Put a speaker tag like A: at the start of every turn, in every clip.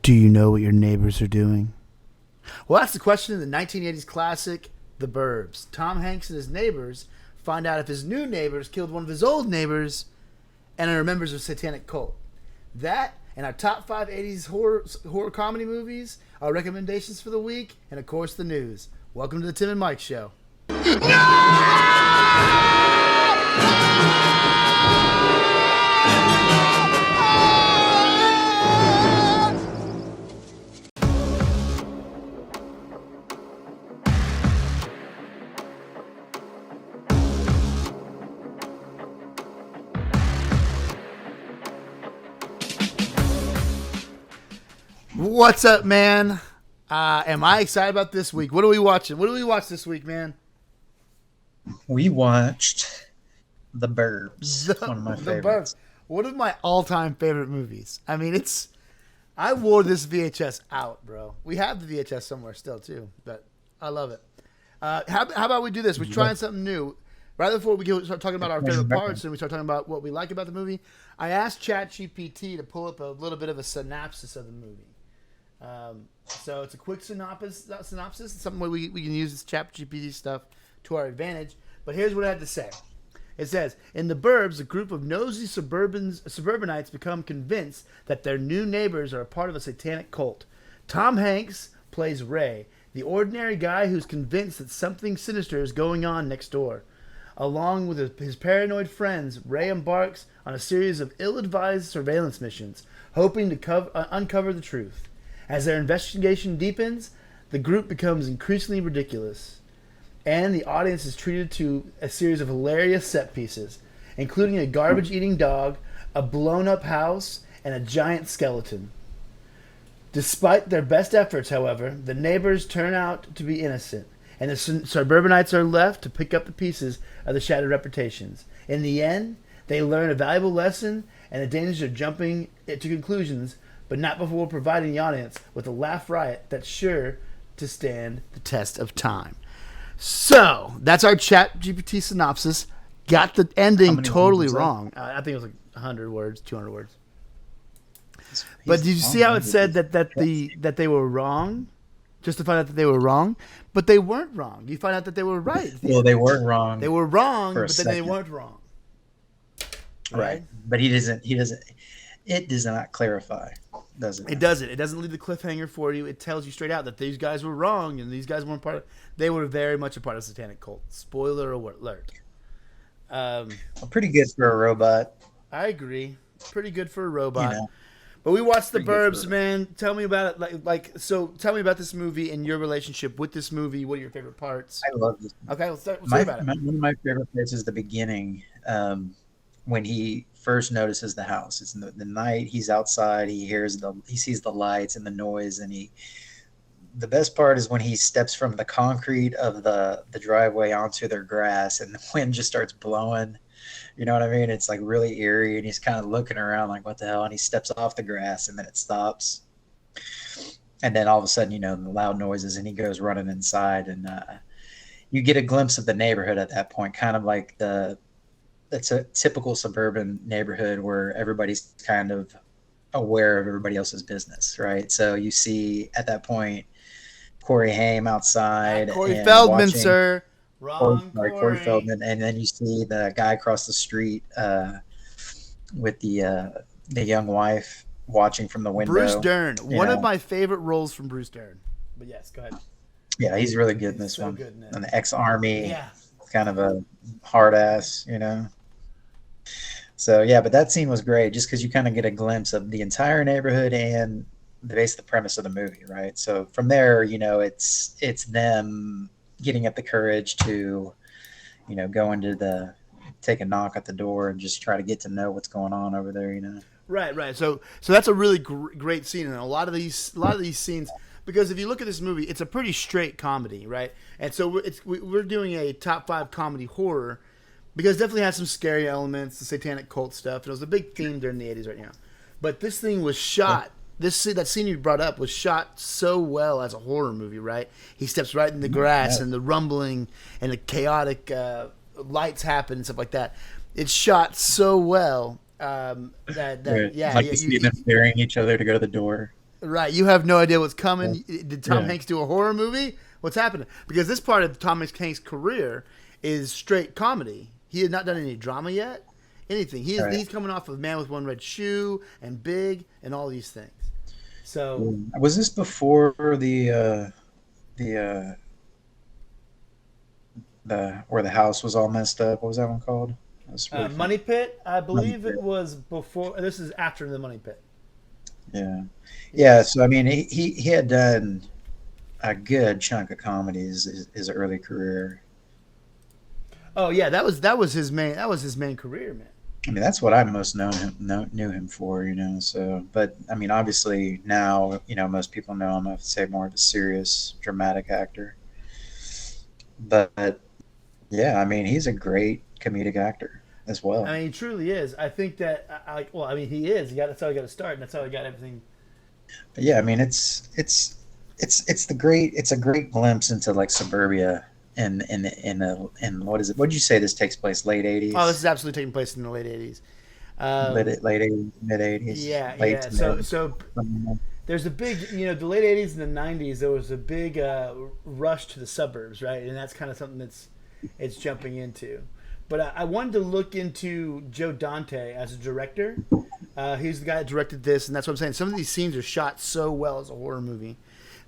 A: Do you know what your neighbors are doing? Well, that's the question in the 1980s classic, The Burbs. Tom Hanks and his neighbors find out if his new neighbors killed one of his old neighbors and are members of a satanic cult. That and our top 5 80s horror comedy movies, our recommendations for the week, and of course the news. Welcome to the Tim and Mike Show. What's up, man? Am I excited about this week? What are we watching? What do we watch this week, man?
B: We watched The Burbs. One of my favorites.
A: Burbs. One of my all-time favorite movies. I mean, I wore this VHS out, bro. We have the VHS somewhere still, too, but I love it. How about we do this? We're trying something new. Right before we start talking about our favorite parts and we start talking about what we like about the movie, I asked ChatGPT to pull up a little bit of a synopsis of the movie. So it's a quick synopsis. It's something we can use this ChatGPT stuff to our advantage. But here's what I had to say. It says, in The Burbs, a group of nosy suburbanites become convinced that their new neighbors are a part of a satanic cult. Tom Hanks plays Ray, the ordinary guy who's convinced that something sinister is going on next door. Along with his paranoid friends, Ray embarks on a series of ill-advised surveillance missions, hoping to uncover the truth. As their investigation deepens, the group becomes increasingly ridiculous, and the audience is treated to a series of hilarious set pieces, including a garbage-eating dog, a blown-up house, and a giant skeleton. Despite their best efforts, however, the neighbors turn out to be innocent, and the suburbanites are left to pick up the pieces of the shattered reputations. In the end, they learn a valuable lesson and the dangers of jumping to conclusions, but not before providing the audience with a laugh riot that's sure to stand the test of time. So, that's our ChatGPT synopsis. Got the ending totally wrong. I think it was like 100 words, 200 words. But did you see how it said that they were wrong? Just to find out that they were wrong? But they weren't wrong. You find out that they were right.
B: Well, they weren't wrong.
A: They were wrong, but then they weren't wrong.
B: Right. But he doesn't. It does not clarify, does it?
A: It doesn't. It doesn't leave the cliffhanger for you. It tells you straight out that these guys were wrong and these guys weren't part of. They were very much a part of the satanic cult. Spoiler alert.
B: Well, pretty good for a robot.
A: I agree. Pretty good for a robot.
B: You know,
A: but we watched The Burbs, man. Tell me about it. So tell me about this movie and your relationship with this movie. What are your favorite parts?
B: I love this.
A: Okay, let's talk about it.
B: One of my favorite parts is the beginning. When he first notices the house, it's in the night. He's outside. He sees the lights and the noise, and the best part is when he steps from the concrete of the driveway onto their grass, and the wind just starts blowing. You know what I mean? It's like really eerie, and he's kind of looking around like, what the hell? And he steps off the grass, and then it stops, and then all of a sudden, the loud noises, and he goes running inside, and you get a glimpse of the neighborhood at that point, kind of like it's a typical suburban neighborhood where everybody's kind of aware of everybody else's business, right? So you see at that point Corey Haim outside.
A: Corey Feldman, sir. Wrong.
B: Corey Feldman. And then you see the guy across the street with the young wife watching from the window.
A: Bruce Dern. One of my favorite roles from Bruce Dern. But yes, go ahead.
B: Yeah, he's really good in this one.
A: Good in it.
B: And the ex-army.
A: Yeah. Kind
B: of a hard ass, So yeah, but that scene was great just because you kind of get a glimpse of the entire neighborhood and the base of the premise of the movie, right? So from there, it's them getting up the courage to, go take a knock at the door and just try to get to know what's going on over there,
A: Right. So that's a really great scene, and a lot of these scenes. Because if you look at this movie, it's a pretty straight comedy, right? And so we're doing a top 5 comedy horror because it definitely has some scary elements, the satanic cult stuff. And it was a big theme during the 80s right now. But this thing was shot, that scene you brought up was shot so well as a horror movie, right? He steps right in the grass and the rumbling and the chaotic lights happen and stuff like that. It's shot so well that
B: you see them staring each other to go to the door.
A: Right. You have no idea what's coming. Did Tom
B: Yeah.
A: Hanks do a horror movie? What's happening? Because this part of Tom Hanks' career is straight comedy. He had not done any drama yet. Anything. He's coming off of Man with One Red Shoe and Big and all these things. So
B: Was this before the where the house was all messed up? What was that one called? That was really fun.
A: Money Pit, I believe
B: Money
A: it
B: Pit.
A: was before. This is after the Money Pit.
B: Yeah. So I mean, he had done a good chunk of comedies his early career.
A: Oh yeah, that was his main career, man.
B: I mean, that's what I most knew him for, you know. So, but I mean, obviously now, you know, most people know him. I would say more of a serious, dramatic actor. But yeah, I mean, he's a great comedic actor as well.
A: I mean, he truly is. I think that I mean, he is. That's how he got to start, and that's how he got everything.
B: But yeah, I mean, it's a great glimpse into like suburbia and what is it? What did you say this takes place? Late 80s?
A: Oh, this is absolutely taking place in the late 80s.
B: Late 80s, mid 80s.
A: Yeah,
B: late
A: yeah.
B: to
A: So
B: mid.
A: so there's a big, the late 80s and the 90s, there was a big rush to the suburbs, right? And that's kind of something it's jumping into. But I wanted to look into Joe Dante as a director. He's the guy that directed this, and that's what I'm saying. Some of these scenes are shot so well as a horror movie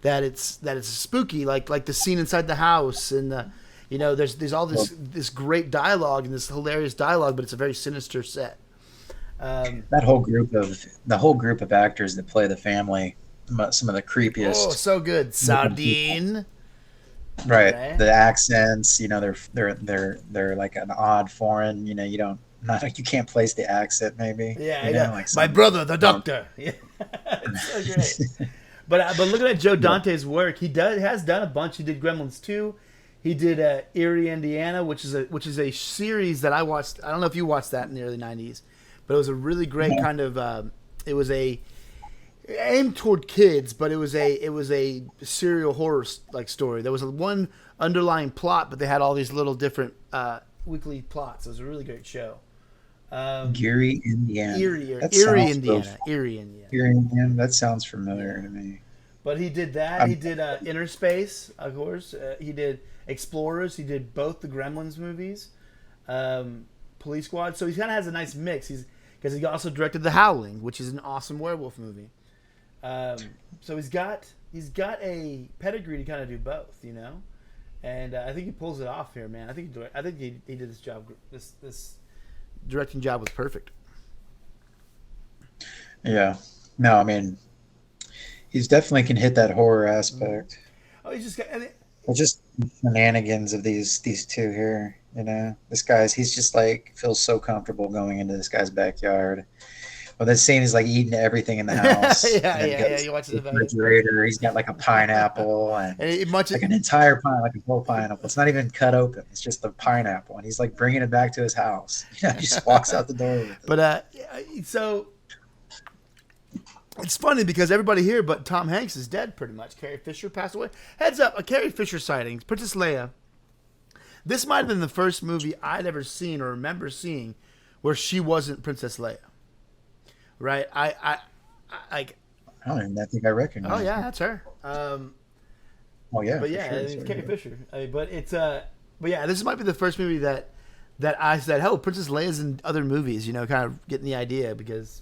A: that it's spooky, like the scene inside the house, and there's all this great dialogue and this hilarious dialogue, but it's a very sinister set.
B: The whole group of actors that play the family, some of the creepiest.
A: Oh, so good, Sardine.
B: Right,
A: Okay.
B: the accents, they're like an odd foreign. You can't place the accent, maybe.
A: Yeah,
B: Like
A: my brother, the doctor. Yeah, it's so great. But looking at Joe Dante's work, he has done a bunch. He did Gremlins 2. He did Erie, Indiana, which is a series that I watched. I don't know if you watched that in the early '90s, but it was a really great kind of. It was aimed toward kids, but it was a serial horror like story. There was one underlying plot, but they had all these little different weekly plots. It was a really great show.
B: Erie, Indiana.
A: Erie, Indiana. Erie, Indiana.
B: That sounds familiar to me.
A: But he did that. He did Inner Space, of course. He did Explorers. He did both the Gremlins movies, Police Squad. So he kind of has a nice mix. Because he also directed The Howling, which is an awesome werewolf movie. So he's got a pedigree to kind of do both, and I think he pulls it off here, man. I think he did this job. This directing job was perfect.
B: Yeah. No, I mean, he's definitely can hit that horror aspect.
A: Oh, he's just got.
B: Just shenanigans of these two here. He's just like feels so comfortable going into this guy's backyard. Well, that scene is like eating everything in the house.
A: yeah. You watch the
B: refrigerator. He's got like a pineapple and like an entire like a whole pineapple. It's not even cut open. It's just the pineapple, and he's like bringing it back to his house. He just walks out the door with it.
A: But so it's funny because everybody here but Tom Hanks is dead pretty much. Carrie Fisher passed away. Heads up, a Carrie Fisher sighting. Princess Leia. This might have been the first movie I'd ever seen or remember seeing where she wasn't Princess Leia. Right, I
B: don't even think I recognize.
A: Oh yeah, that's her.
B: Oh yeah,
A: but yeah, it's Carrie Fisher. But yeah, this might be the first movie that I said, "Oh, Princess Leia's in other movies." Kind of getting the idea because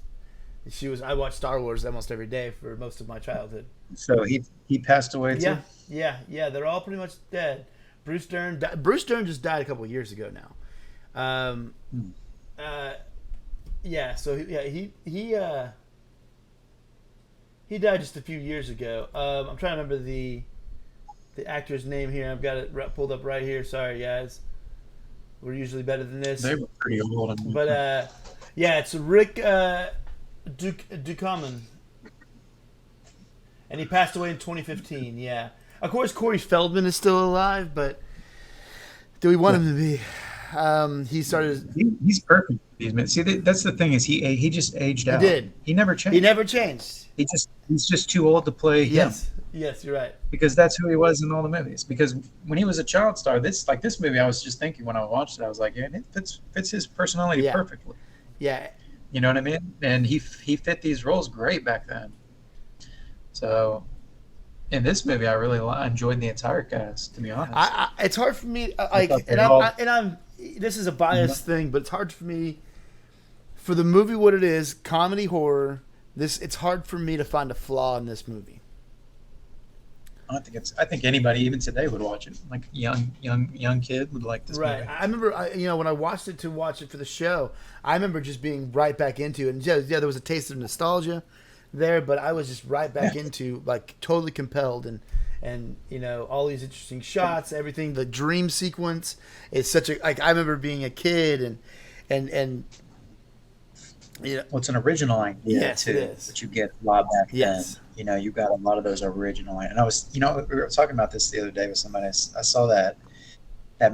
A: I watched Star Wars almost every day for most of my childhood.
B: So he passed away too.
A: Yeah. They're all pretty much dead. Bruce Dern just died a couple of years ago now. Yeah, so he died just a few years ago. I'm trying to remember the actor's name here. I've got it pulled up right here. Sorry, guys. We're usually better than this.
B: They were pretty old.
A: But yeah, it's Rick Ducommun, and he passed away in 2015. Yeah, of course Corey Feldman is still alive, but do we want him to be? He started.
B: He's perfect. See, that's the thing is he just aged out.
A: He did.
B: He never changed.
A: He never changed.
B: He's just too old to play him.
A: Yes, you're right.
B: Because that's who he was in all the movies. Because when he was a child star, this movie, I was just thinking when I watched it, I was like, yeah, it fits his personality perfectly.
A: Yeah.
B: You know what I mean? And he fit these roles great back then. So in this movie, I really enjoyed the entire cast. To be honest,
A: It's hard for me,
B: I
A: like,
B: thought they
A: and
B: all.
A: I'm. This is a
B: Mhm.
A: biased thing, but it's hard for me for the movie what it is, comedy horror. It's hard for me to find a flaw in this movie.
B: I don't think it's. I think anybody, even today, would watch it. Like young kid would like this
A: Right.
B: movie.
A: I remember, when I watched it to watch it for the show, I remember just being right back into it. And yeah, there was a taste of nostalgia there, but I was just right back into, like, totally compelled, and all these interesting shots, everything. The dream sequence is such a, like, I remember being a kid and
B: Well, it's an original idea
A: yes, it
B: too,
A: is.
B: but you get a lot back then.
A: Yes.
B: You got a lot of those original. And I was, we were talking about this the other day with somebody. I saw that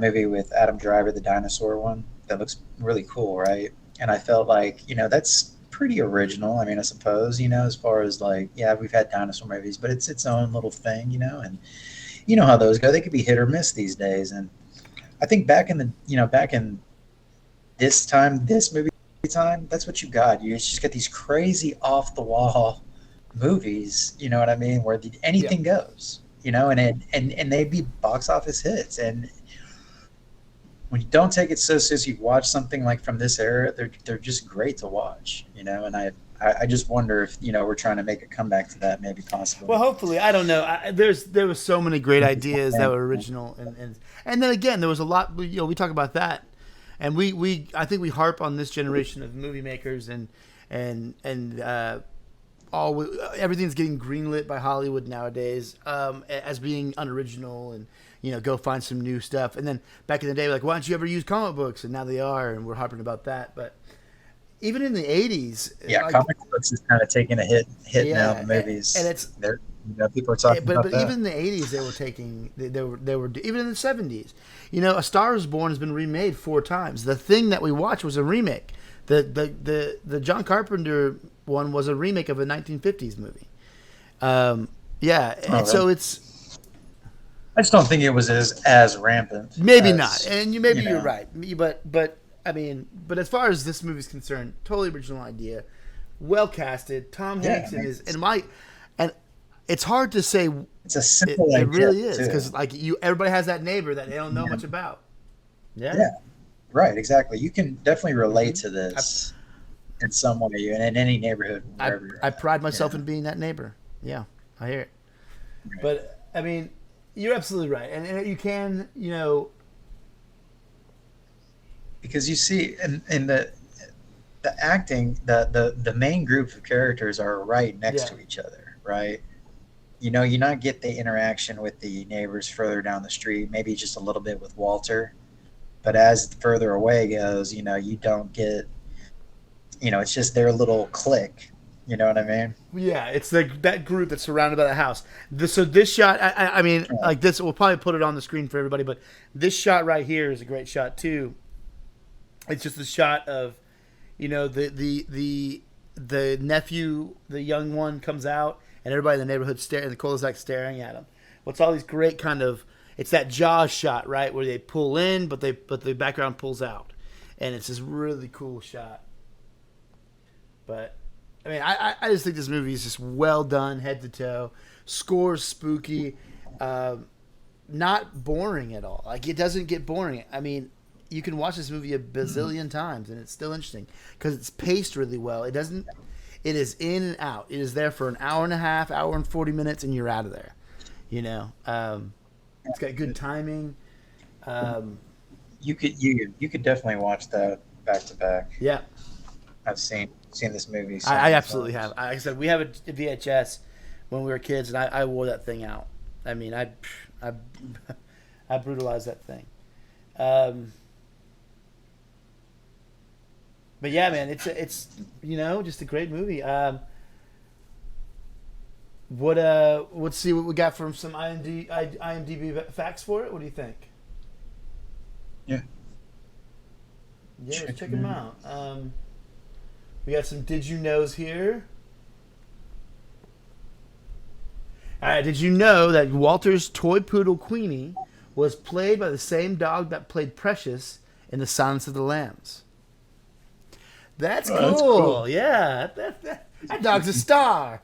B: movie with Adam Driver, the dinosaur one. That looks really cool, right? And I felt like, that's pretty original. I mean, I suppose, as far as like, yeah, we've had dinosaur movies, but it's its own little thing, and you know how those go. They could be hit or miss these days. And I think back in this movie time, that's what you got. You just get these crazy off the wall movies, you know what I mean, where
A: Yeah.
B: anything goes, and they be box office hits. And when you don't take it so serious, you watch something like from this era, they're just great to watch, and I just wonder if we're trying to make a comeback to that, maybe possibly.
A: Well, hopefully, I don't know. There was so many great ideas that were original, and then again, there was a lot. We talk about that, and we I think we harp on this generation of movie makers and everything's getting greenlit by Hollywood nowadays as being unoriginal and go find some new stuff. And then back in the day, like, why don't you ever use comic books? And now they are, and we're harping about that. But even in the '80s,
B: Yeah,
A: like,
B: comic books is kind of taking a hit now.
A: yeah,
B: The movies,
A: and it's
B: they're people are talking
A: but
B: about that.
A: even in the '80s, they were even in the '70s. A Star Is Born has been remade 4 times. The Thing that we watched was a remake. The John Carpenter one was a remake of a 1950s movie. Yeah,
B: Oh,
A: and so
B: really?
A: it's
B: I just don't think it was as rampant
A: maybe not,
B: as
A: and you're right. But I mean, but as far as this movie's concerned, totally original idea, well casted. Tom
B: Yeah,
A: Hanks
B: I mean,
A: and it's hard to say.
B: it's a
A: It,
B: simple
A: it
B: idea
A: really is
B: too.
A: because, like, everybody has that neighbor that they don't know much about. Yeah.
B: Yeah, right, exactly. You can definitely relate to
A: I,
B: this in some way, and in any neighborhood
A: I
B: wherever you're
A: I
B: at.
A: pride myself
B: Yeah,
A: in being that neighbor. Yeah, I hear it.
B: right.
A: But I mean, you're absolutely right, and you can,
B: Because you see, in the acting, the main group of characters are right next
A: yeah,
B: to each other, right? You not get the interaction with the neighbors further down the street, maybe just a little bit with Walter, but as further away goes, you don't get, it's just their little clique. You know what I mean?
A: yeah. It's that group that's surrounded by the house. So this shot, I mean,
B: Yeah.
A: like this, we'll probably put it on the screen for everybody, but this shot right here is a great shot too. It's just a shot of, the nephew, the young one comes out, and everybody in the neighborhood staring, the cul-de-sac staring at him. What's all these great kind of, it's that Jaws shot, right, where they pull in, but the background pulls out, and it's this really cool shot. But I mean, I just think this movie is just well done, head to toe. Score's spooky, not boring at all. Like, it doesn't get boring. I mean, you can watch this movie a bazillion times and it's still interesting because it's paced really well. It doesn't. It is in and out. It is there for an hour and a half, hour and 40 minutes, and you're out of there. It's got good timing.
B: You could definitely watch that back to back.
A: Yeah,
B: I've seen this movie so
A: I
B: many
A: absolutely have.
B: times.
A: Like I said, we have a VHS when we were kids, and I wore that thing out. I mean, I, I brutalized that thing. But yeah, man, it's just a great movie. Let's see what we got from some IMDb facts for it. What do you think?
B: Yeah.
A: Yeah, let's check
B: it
A: them
B: out.
A: out. We got some did you knows here. All right, did you know that Walter's toy poodle Queenie was played by the same dog that played Precious in The Silence of the Lambs? That's
B: Oh, that's
A: cool.
B: cool.
A: Yeah, that dog's a star.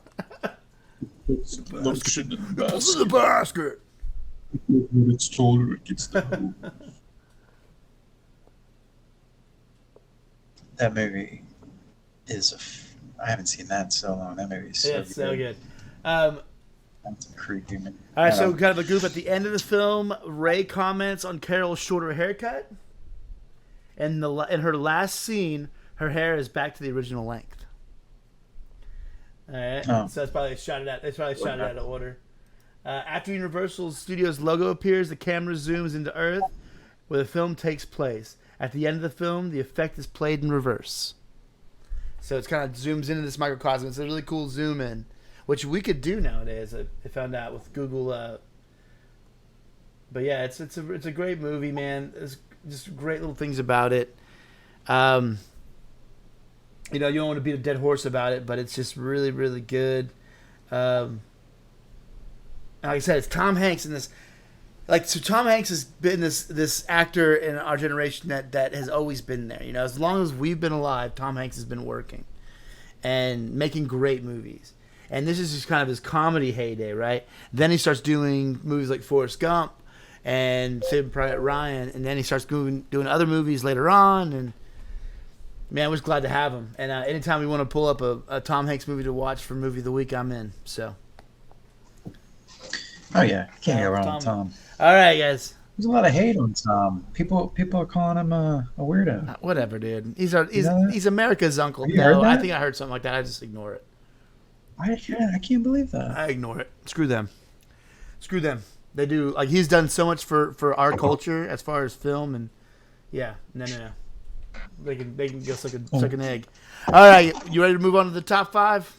C: puts the lotion in the
A: This is
C: basket.
A: the basket.
C: When it's taller, it gets the hose.
B: That movie is I haven't seen that in so long. That movie is so
A: It's so good.
B: That's creepy, man.
A: All right, so kind of a goof at the end of the film. Ray comments on Carol's shorter haircut, and in her last scene, her hair is back to the original length. All right, so that's probably shot it out. They probably shot it out of order. After Universal Studios logo appears, the camera zooms into Earth, where the film takes place. At the end of the film, the effect is played in reverse. So it's kind of zooms into this microcosm. It's a really cool zoom in, which we could do nowadays. I found out with Google. But yeah, it's a great movie, man. There's just great little things about it. You don't want to beat a dead horse about it, but it's just really, really good. Like I said, it's Tom Hanks in this. So Tom Hanks has been this actor in our generation that has always been there. As long as we've been alive, Tom Hanks has been working and making great movies. And this is just kind of his comedy heyday, right? Then he starts doing movies like Forrest Gump and Saving Private Ryan, and then he starts doing other movies later on. And man, we're just glad to have him. And anytime we want to pull up a Tom Hanks movie to watch for Movie of the Week, I'm in. So.
B: Oh yeah, can't go wrong with Tom.
A: All right, guys.
B: There's a lot of hate on Tom. People are calling him a weirdo.
A: Whatever, dude. He's America's uncle.
B: No,
A: I think I heard something like that. I just ignore it.
B: I can't believe that.
A: I ignore it. Screw them. They do he's done so much for our culture as far as film and yeah. No. They can go suck an egg. All right, you ready to move on to the top 5?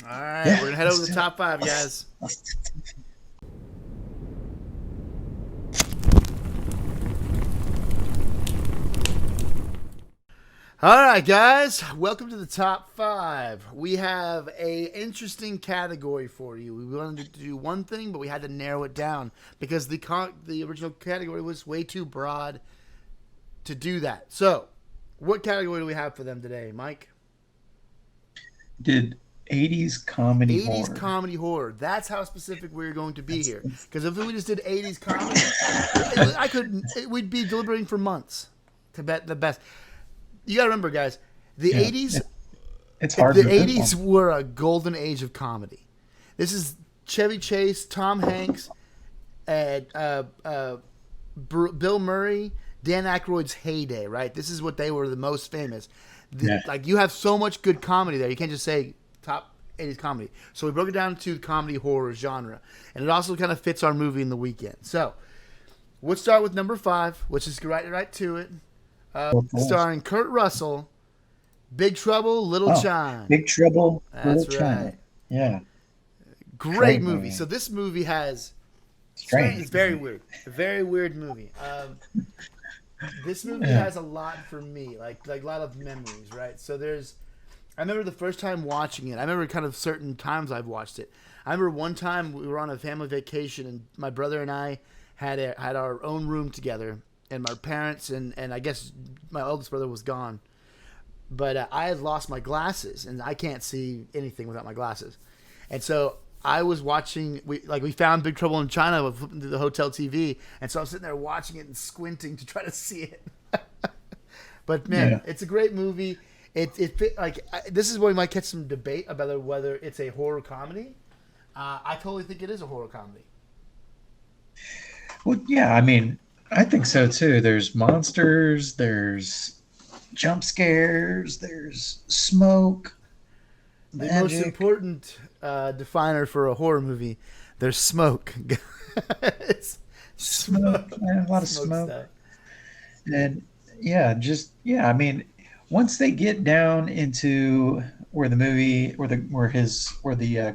A: All right, we're gonna head over to the top 5, guys. All right, guys, welcome to the top 5. We have a interesting category for you. We wanted to do one thing, but we had to narrow it down because the original category was way too broad to do that. So, what category do we have for them today, Mike?
B: Did 80s comedy
A: 80s
B: horror.
A: comedy horror. That's how specific we're going to be here. Because if we just did 80s comedy, we'd be deliberating for months to bet the best. You got to remember, guys, the 80s.
B: It's hard.
A: The 80s were a golden age of comedy. This is Chevy Chase, Tom Hanks, and Bill Murray, Dan Aykroyd's heyday, right? This is what they were the most famous. You have so much good comedy there. You can't just say top 80s comedy. So we broke it down to comedy horror genre, and it also kind of fits our movie in the weekend. So let's start with number 5, which is right to it. Starring Kurt Russell, Big Trouble, Little China.
B: Big Trouble,
A: That's
B: Little China.
A: right.
B: Yeah.
A: Great movie. So this movie has...
B: Strange.
A: It's very weird. A very weird movie. This movie has a lot for me, like a lot of memories, right? So I remember the first time watching it. I remember kind of certain times I've watched it. I remember one time we were on a family vacation, and my brother and I had our own room together, and my parents and I guess my oldest brother was gone. But I had lost my glasses, and I can't see anything without my glasses. And so I was watching. We found Big Trouble in China, flipping through the hotel TV, and so I was sitting there watching it and squinting to try to see it. But man, It's a great movie. It this is where we might catch some debate about whether it's a horror comedy. I totally think it is a horror comedy.
B: Well, yeah, I mean, I think so too. There's monsters, there's jump scares, there's smoke.
A: The most important definer for a horror movie, there's smoke. It's
B: smoke. Yeah, a lot of smoke.
A: Stuff.
B: And I mean, once they get down into where the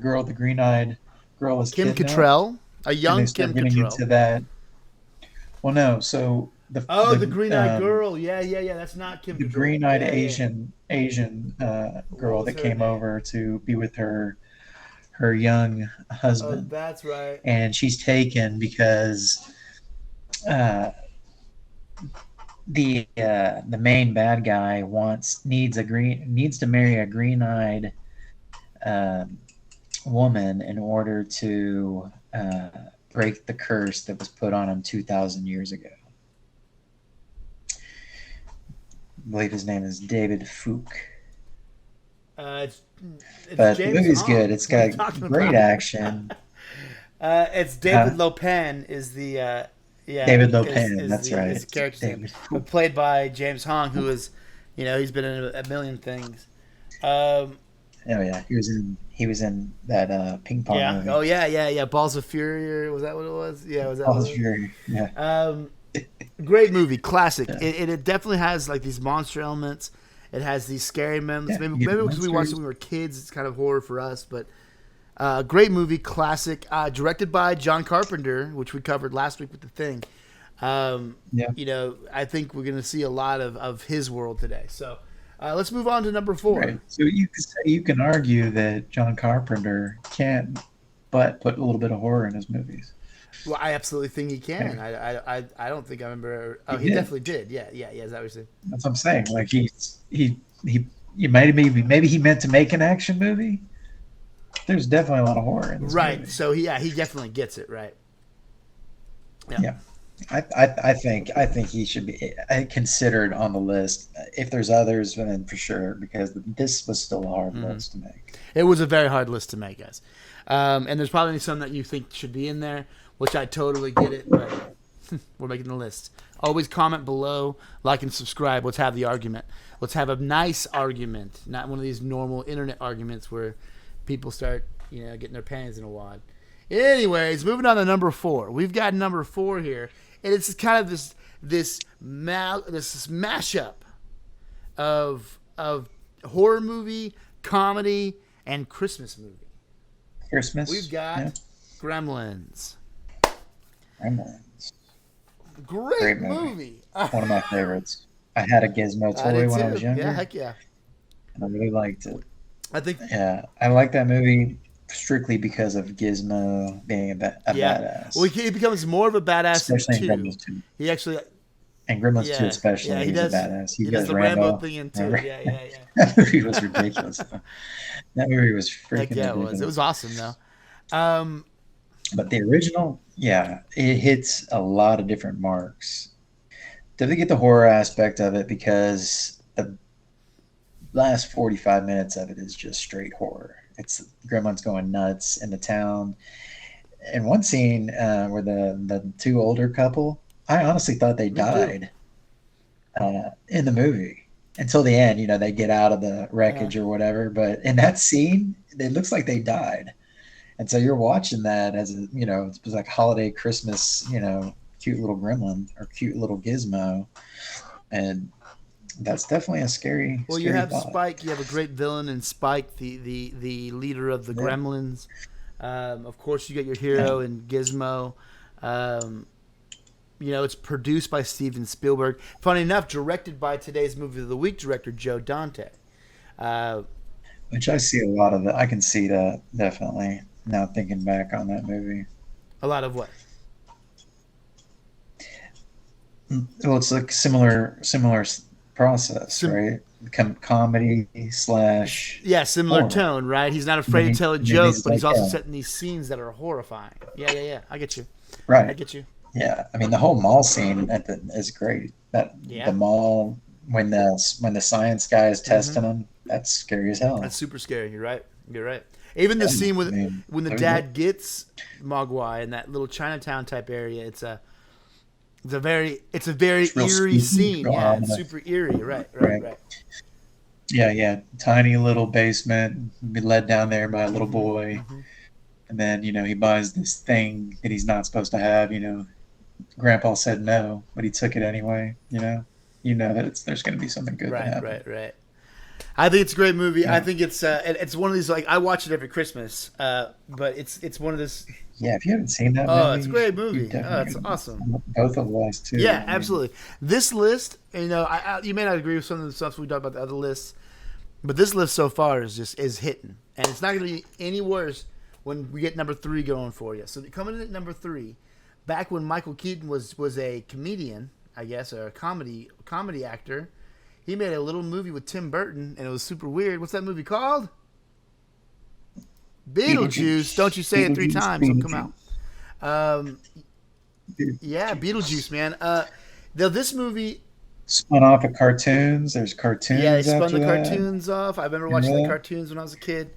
B: girl, the green-eyed girl is
A: Kim
B: kidnapped,
A: Cattrall, a young Kim
B: getting
A: Cattrall.
B: into that. Well, no. So the
A: green-eyed girl. Yeah. That's not Kim.
B: The
A: Cattrall.
B: green-eyed Asian girl that came over to be with her young husband.
A: Oh, that's right.
B: And she's taken because the main bad guy needs to marry a green-eyed woman in order to break the curse that was put on him 2,000 years ago. I believe his name is David Fuchs.
A: It's
B: But
A: James
B: the movie's
A: Hong.
B: good. It's
A: What are you
B: got
A: talking
B: great
A: about?
B: action.
A: It's David
B: Huh?
A: Lopan is the
B: David Lopan, that's right.
A: Is the character's name,
B: David
A: but played by James Hong, who is, he's been in a million things.
B: Oh yeah, he was in that ping pong
A: Yeah.
B: movie.
A: Oh yeah. Balls of Fury, or was that what it was? Yeah, was that
B: All
A: what
B: this
A: it was?
B: fury. Yeah.
A: Great movie, classic.
B: Yeah.
A: It definitely has like these monster elements. It has these scary moments.
B: Yeah,
A: Maybe
B: you get
A: because we watched it
B: monsters.
A: when we were kids, it's kind of horror for us. But great movie, classic. Directed by John Carpenter, which we covered last week with The Thing.
B: Yeah.
A: I think we're going to see a lot of his world today. So let's move on to number 4.
B: Right. So you can argue that John Carpenter can't but put a little bit of horror in his movies.
A: Well, I absolutely think he can. I don't think I remember. Oh, he
B: did.
A: definitely did. Yeah. Is that what you're saying?
B: That's what I'm saying. Like he maybe he meant to make an action movie. There's definitely a lot of horror in this
A: Right.
B: movie.
A: So he definitely gets it right.
B: Yeah. I think he should be considered on the list. If there's others, then for sure, because this was still a hard list to make.
A: It was a very hard list to make, guys. And there's probably some that you think should be in there, which I totally get it, but we're making the list. Always comment below, like and subscribe. Let's have the argument. Let's have a nice argument, not one of these normal internet arguments where people start, getting their panties in a wad. Anyways, moving on to number 4. We've got number 4 here, and it's kind of this mashup of horror movie, comedy, and Christmas movie.
B: Christmas.
A: We've got Gremlins.
B: Gremlins.
A: Great
B: movie.
A: movie.
B: One of my favorites. I had a Gizmo
A: I did
B: toy when I
A: too.
B: was younger.
A: Yeah, heck yeah.
B: And I really liked it.
A: I think.
B: Yeah, I like that movie strictly because of Gizmo being a badass.
A: Well, he becomes more of a badass
B: Especially
A: in
B: in
A: 2.
B: Gremlins 2.
A: He actually.
B: And Gremlins 2
A: Yeah,
B: especially,
A: yeah, he
B: he's
A: does.
B: a badass.
A: He does the Rambo thing in 2.
B: Remember?
A: Yeah.
B: That movie was ridiculous. That movie was freaking
A: Heck yeah, it
B: ridiculous.
A: was. It was awesome though.
B: But the original, yeah, it hits a lot of different marks. Definitely get the horror aspect of it because the last 45 minutes of it is just straight horror. It's Gremlins going nuts in the town. And one scene where the two older couple, I honestly thought they died in the movie until the end. They get out of the wreckage or whatever. But in that scene, it looks like they died. And so you're watching that as it was like holiday Christmas, cute little gremlin or cute little gizmo, and that's definitely a scary.
A: Well,
B: scary
A: you have
B: thought.
A: Spike. You have a great villain in Spike, the leader of the Gremlins. Of course, you get your hero in Gizmo. It's produced by Steven Spielberg. Funny enough, directed by today's movie of the week director Joe Dante.
B: Which I see a lot of it. I can see that definitely now thinking back on that movie.
A: A lot of what?
B: Well, it's like similar process, right? Comedy slash.
A: Yeah, similar
B: horror.
A: tone, right? He's not afraid to tell a
B: Maybe
A: joke,
B: he's
A: but he's
B: like,
A: also
B: yeah.
A: setting these scenes that are horrifying. Yeah. I get you.
B: Right.
A: I get you.
B: Yeah, I mean the whole mall scene is great.
A: Yeah.
B: The mall when the science guy is testing them, that's scary as hell.
A: That's super scary. You're right. Even the scene when the dad gets Mogwai in that little Chinatown type area, it's a very
B: real
A: eerie
B: spooky,
A: scene.
B: real
A: Yeah, it's
B: ominous.
A: super eerie. Right.
B: Yeah. Tiny little basement, be led down there by a little boy, and then he buys this thing that he's not supposed to have. Grandpa said no, but he took it anyway. That there's going to be something good.
A: Right. I think it's a great movie.
B: Yeah.
A: I think it's one of these, like, I watch it every Christmas. But it's one of this.
B: Yeah, if you haven't seen that
A: Oh,
B: movie,
A: it's a great movie.
B: you definitely
A: It's
B: gotta-
A: awesome.
B: Both of us too.
A: Yeah,
B: I mean,
A: absolutely. This list, you may not agree with some of the stuff we talked about the other lists, but this list so far is hitting, and it's not going to be any worse when we get number 3 going for you. So coming in at number 3, back when Michael Keaton was a comedian, I guess, or a comedy actor, he made a little movie with Tim Burton, and it was super weird. What's that movie called? Beetlejuice. Don't you say it 3
C: Beetlejuice,
A: times? It'll come
C: Beetlejuice.
A: out. Yeah, Beetlejuice, man. Now this movie,
B: Spun off of cartoons. There's
A: yeah, they
B: cartoons
A: spun
B: after
A: the
B: that.
A: cartoons off. I remember watching the
B: Yeah.
A: cartoons when I was a kid.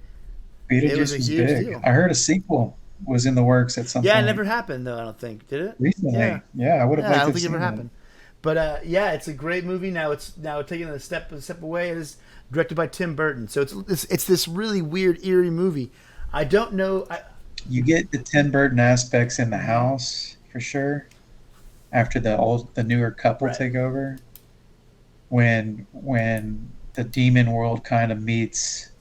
A: It was a
B: Beetlejuice was
A: huge
B: big.
A: deal.
B: I heard a sequel was in the works at some
A: Yeah, it
B: point
A: never happened though. I don't think did it.
B: recently.
A: Yeah,
B: Yeah, I would have
A: yeah. I
B: liked
A: don't
B: to
A: think it
B: see
A: ever
B: that.
A: happened. But yeah, it's a great movie. Now it's taking it a step away. It is directed by Tim Burton, so it's this really weird, eerie movie. I don't know.
B: You get the Tim Burton aspects in the house for sure. After the newer couple
A: Right.
B: take over, when the demon world kind of meets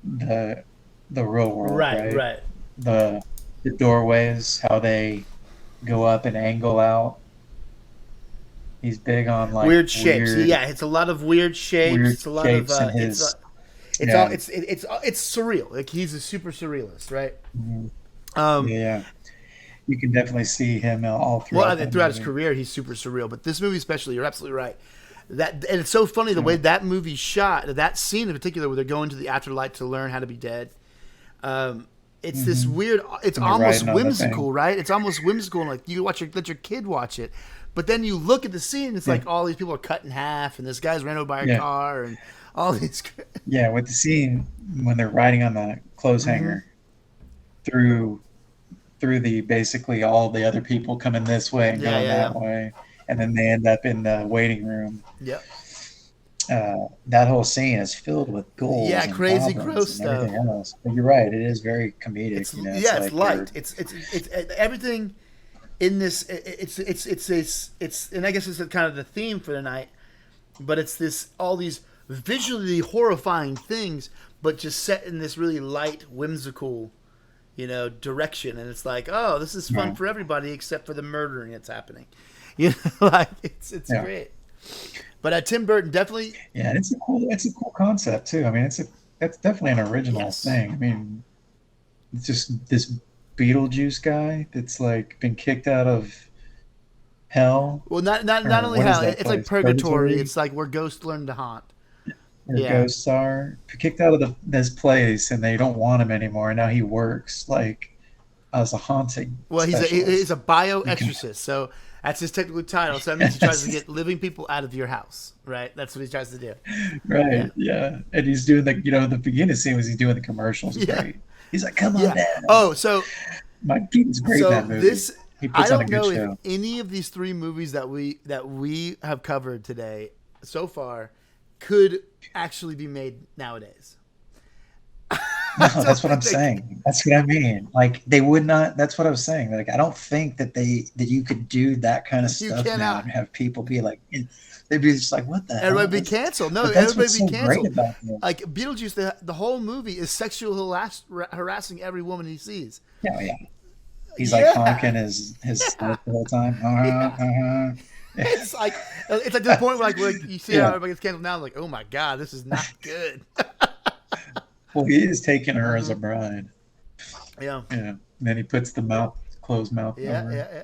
B: the real world,
A: Right.
B: The doorways, how they go up and angle out. He's big on like
A: Weird shapes. Yeah, it's a lot of weird shapes.
B: weird
A: It's a lot
B: shapes
A: of
B: in his.
A: it's
B: yeah.
A: all it's surreal. Like he's a super surrealist, right?
B: Mhm.
A: Um,
B: Yeah, you can definitely see him all throughout.
A: well,
B: that
A: throughout his
B: movie.
A: career, he's super surreal. But this movie, especially, you're absolutely right. And it's so funny the way that movie shot. That scene in particular, where they're going to the afterlife to learn how to be dead. It's this weird. It's
B: And they're
A: almost
B: riding on the
A: whimsical, right? It's almost whimsical, and like you let your kid watch it. But then you look at the scene, it's like all these people are cut in half, and this guy's ran over by a car, and all these.
B: Yeah, with the scene when they're riding on the clothes hanger through the basically all the other people coming this way and going that way, and then they end up in the waiting room.
A: Yep.
B: That whole scene is filled with ghouls.
A: Yeah,
B: and
A: crazy,
B: goblins
A: gross
B: and everything
A: stuff.
B: else. But you're right; it is very comedic.
A: It's
B: it's
A: light. It's everything in this. It's and I guess it's kind of the theme for the night. But it's all these visually horrifying things, but just set in this really light, whimsical, direction. And it's like, oh, this is fun for everybody except for the murdering that's happening. Like it's great. But Tim Burton definitely.
B: Yeah, it's a cool concept too. I mean, that's definitely an original thing. I mean, it's just this Beetlejuice guy that's like been kicked out of hell.
A: Well, not only hell. It's like purgatory. It's like where ghosts learn to haunt.
B: Where ghosts are kicked out of this place, and they don't want him anymore. And now he works like as a haunting.
A: Well, he's a bio exorcist, so that's his technical title. So that means he tries to get living people out of your house, right? That's what he tries to do.
B: Right. Yeah. And he's doing the beginning scene was he's doing the commercials.
A: Yeah.
B: Great. He's like, come on down.
A: Oh, so
B: Mike Keaton's great in that movie. He puts
A: I
B: on a
A: don't
B: good
A: know
B: show.
A: if any of these 3 movies that we have covered today so far could actually be made nowadays.
B: No, that's what I'm saying. That's what I mean. Like they would not. That's what I was saying. Like I don't think that you could do that kind of stuff now and have people be like, they'd be just like, what the hell?
A: Everybody be canceled. No, everybody be canceled. Like Beetlejuice, the whole movie is sexually harassing every woman he sees.
B: Yeah. He's like honking his the whole time.
A: It's like to the point where you see how everybody gets canceled now. Like, oh my god, this is not good.
B: Well, he is taking her as a bride.
A: Yeah.
B: Yeah. And then he puts the closed mouth.
A: Yeah.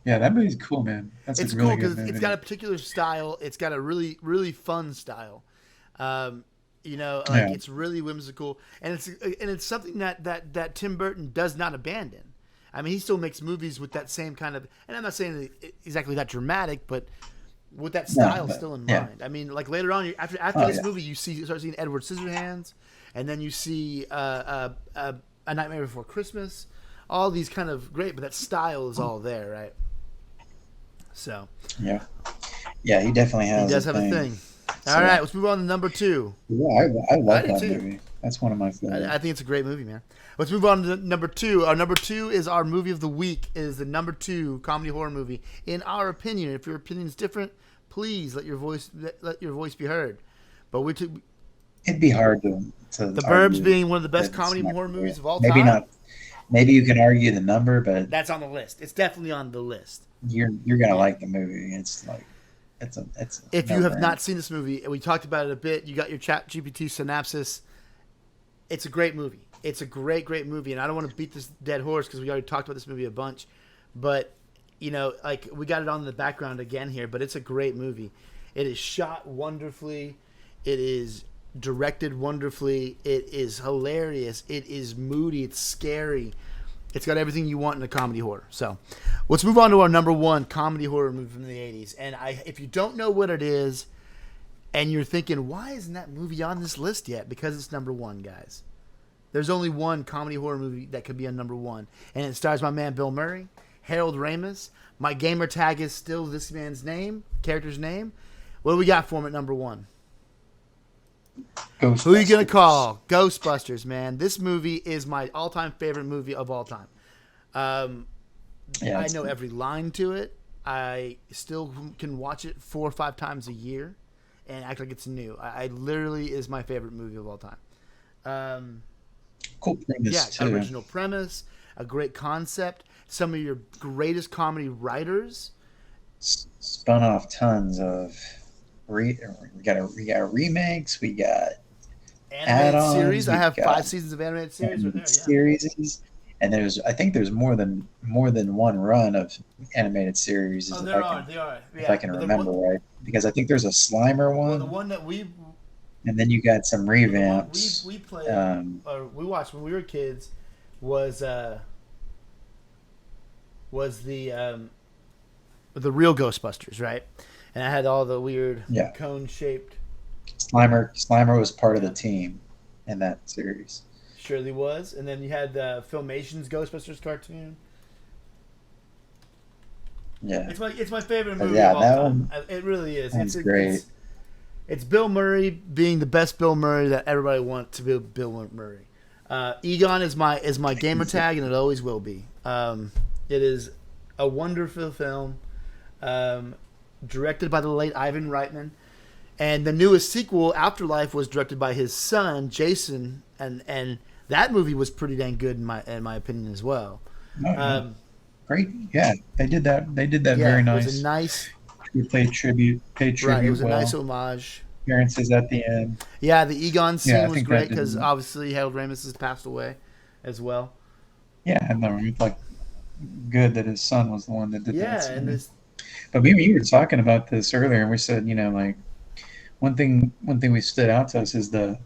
B: Yeah, that movie's cool, man. It's
A: cool
B: really
A: because
B: good.
A: It's got a particular style. It's got a really, really fun style. It's really whimsical, and it's something that Tim Burton does not abandon. I mean, he still makes movies with that same kind of, and I'm not saying exactly that dramatic, but with that style still in mind. I mean, like later on, after this movie, you start seeing Edward Scissorhands, and then you see A Nightmare Before Christmas. All these kind of great, but that style is all there, right? So.
B: Yeah, he definitely has.
A: He does have a thing. All right, let's move on to number 2.
B: Yeah, I love that movie. That's one of my favorites.
A: I think it's a great movie, man. Let's move on to number 2. Our number 2 is our movie of the week. It is the number 2 comedy horror movie, in our opinion. If your opinion is different, please let your voice be heard. But
B: it'd be hard to
A: The Burbs being one of the best comedy horror movies of all time.
B: Maybe not. Maybe you can argue the number, but
A: that's on the list. It's definitely on the list.
B: You're gonna like the movie. It's like it's.
A: If you have not seen this movie, and we talked about it a bit, you got your ChatGPT synopsis. It's a great movie. It's a great movie, and I don't want to beat this dead horse because we already talked about this movie a bunch. But we got it on in the background again here. But it's a great movie. It is shot wonderfully. It is directed wonderfully. It is hilarious. It is moody. It's scary. It's got everything you want in a comedy horror. So let's move on to our number one comedy horror movie from the 80s. And if you don't know what it is and you're thinking, why isn't that movie on this list yet? Because it's number one, guys. There's only one comedy horror movie that could be on number one. And it stars my man Bill Murray, Harold Ramis. My gamer tag is still this man's character's name. What do we got for him at number one? Who are you going to call? Ghostbusters, man. This movie is my all-time favorite movie of all time. I know every line to it. I still can watch it 4 or 5 times a year and act like it's new. I literally is my favorite movie of all time.
B: Cool premise, too.
A: Original premise, a great concept. Some of your greatest comedy writers.
B: Spun off tons of... We got remakes. We got
A: animated
B: add-ons,
A: series. I have 5 seasons of animated series.
B: Series, and I think there's more than one run of animated series.
A: Oh, there are.
B: If I can remember right, because I think there's a Slimer one.
A: Well, the one that
B: and then you got some revamps.
A: We played or we watched when we were kids was the real Ghostbusters, right? And I had all the weird cone-shaped.
B: Slimer was part of the team in that series.
A: Surely was. And then you had Filmation's Ghostbusters cartoon.
B: Yeah.
A: It's my favorite movie of all time. It really is.
B: It's great.
A: It's Bill Murray being the best Bill Murray that everybody wants to be Bill Murray. Egon is my gamer tag, and it always will be. It is a wonderful film. Directed by the late Ivan Reitman, and the newest sequel, Afterlife, was directed by his son Jason, and that movie was pretty dang good in my opinion as well.
B: Great, yeah, they did that very nice.
A: It was a nice.
B: We paid tribute. Right,
A: it was a nice homage.
B: Appearances at the end.
A: Yeah, the Egon scene was great because obviously Harold Ramis has passed away as well.
B: Yeah, and it's like good that his son was the one that did that.
A: Yeah, and this.
B: But we were talking about this earlier, and we said, like, one thing we stood out to us is the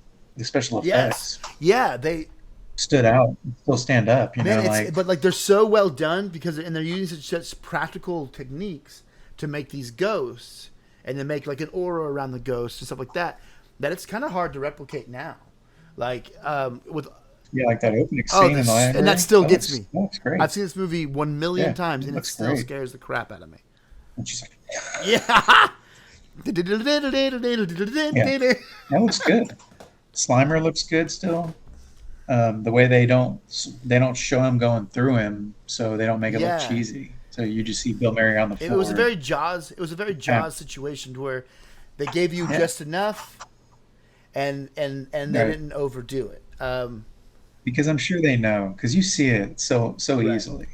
B: special effects.
A: Yes. Yeah, they
B: stood out, still stand up.
A: But they're so well done because they're using such practical techniques to make these ghosts and to make like an aura around the ghosts and stuff like that. That it's kind of hard to replicate now, like with.
B: Yeah, like that opening scene in the library.
A: And that still gets me.
B: That looks great.
A: I've seen this movie 1 million times, and it still scares the crap out of me.
B: And she's like,
A: yeah.
B: That looks good. Slimer looks good still. The way they don't show him going through him, so they don't make it look cheesy. So you just see Bill Murray on the floor.
A: It was a very Jaws situation where they gave you just enough, and they didn't overdo it.
B: Because I'm sure they know, because you see it so easily.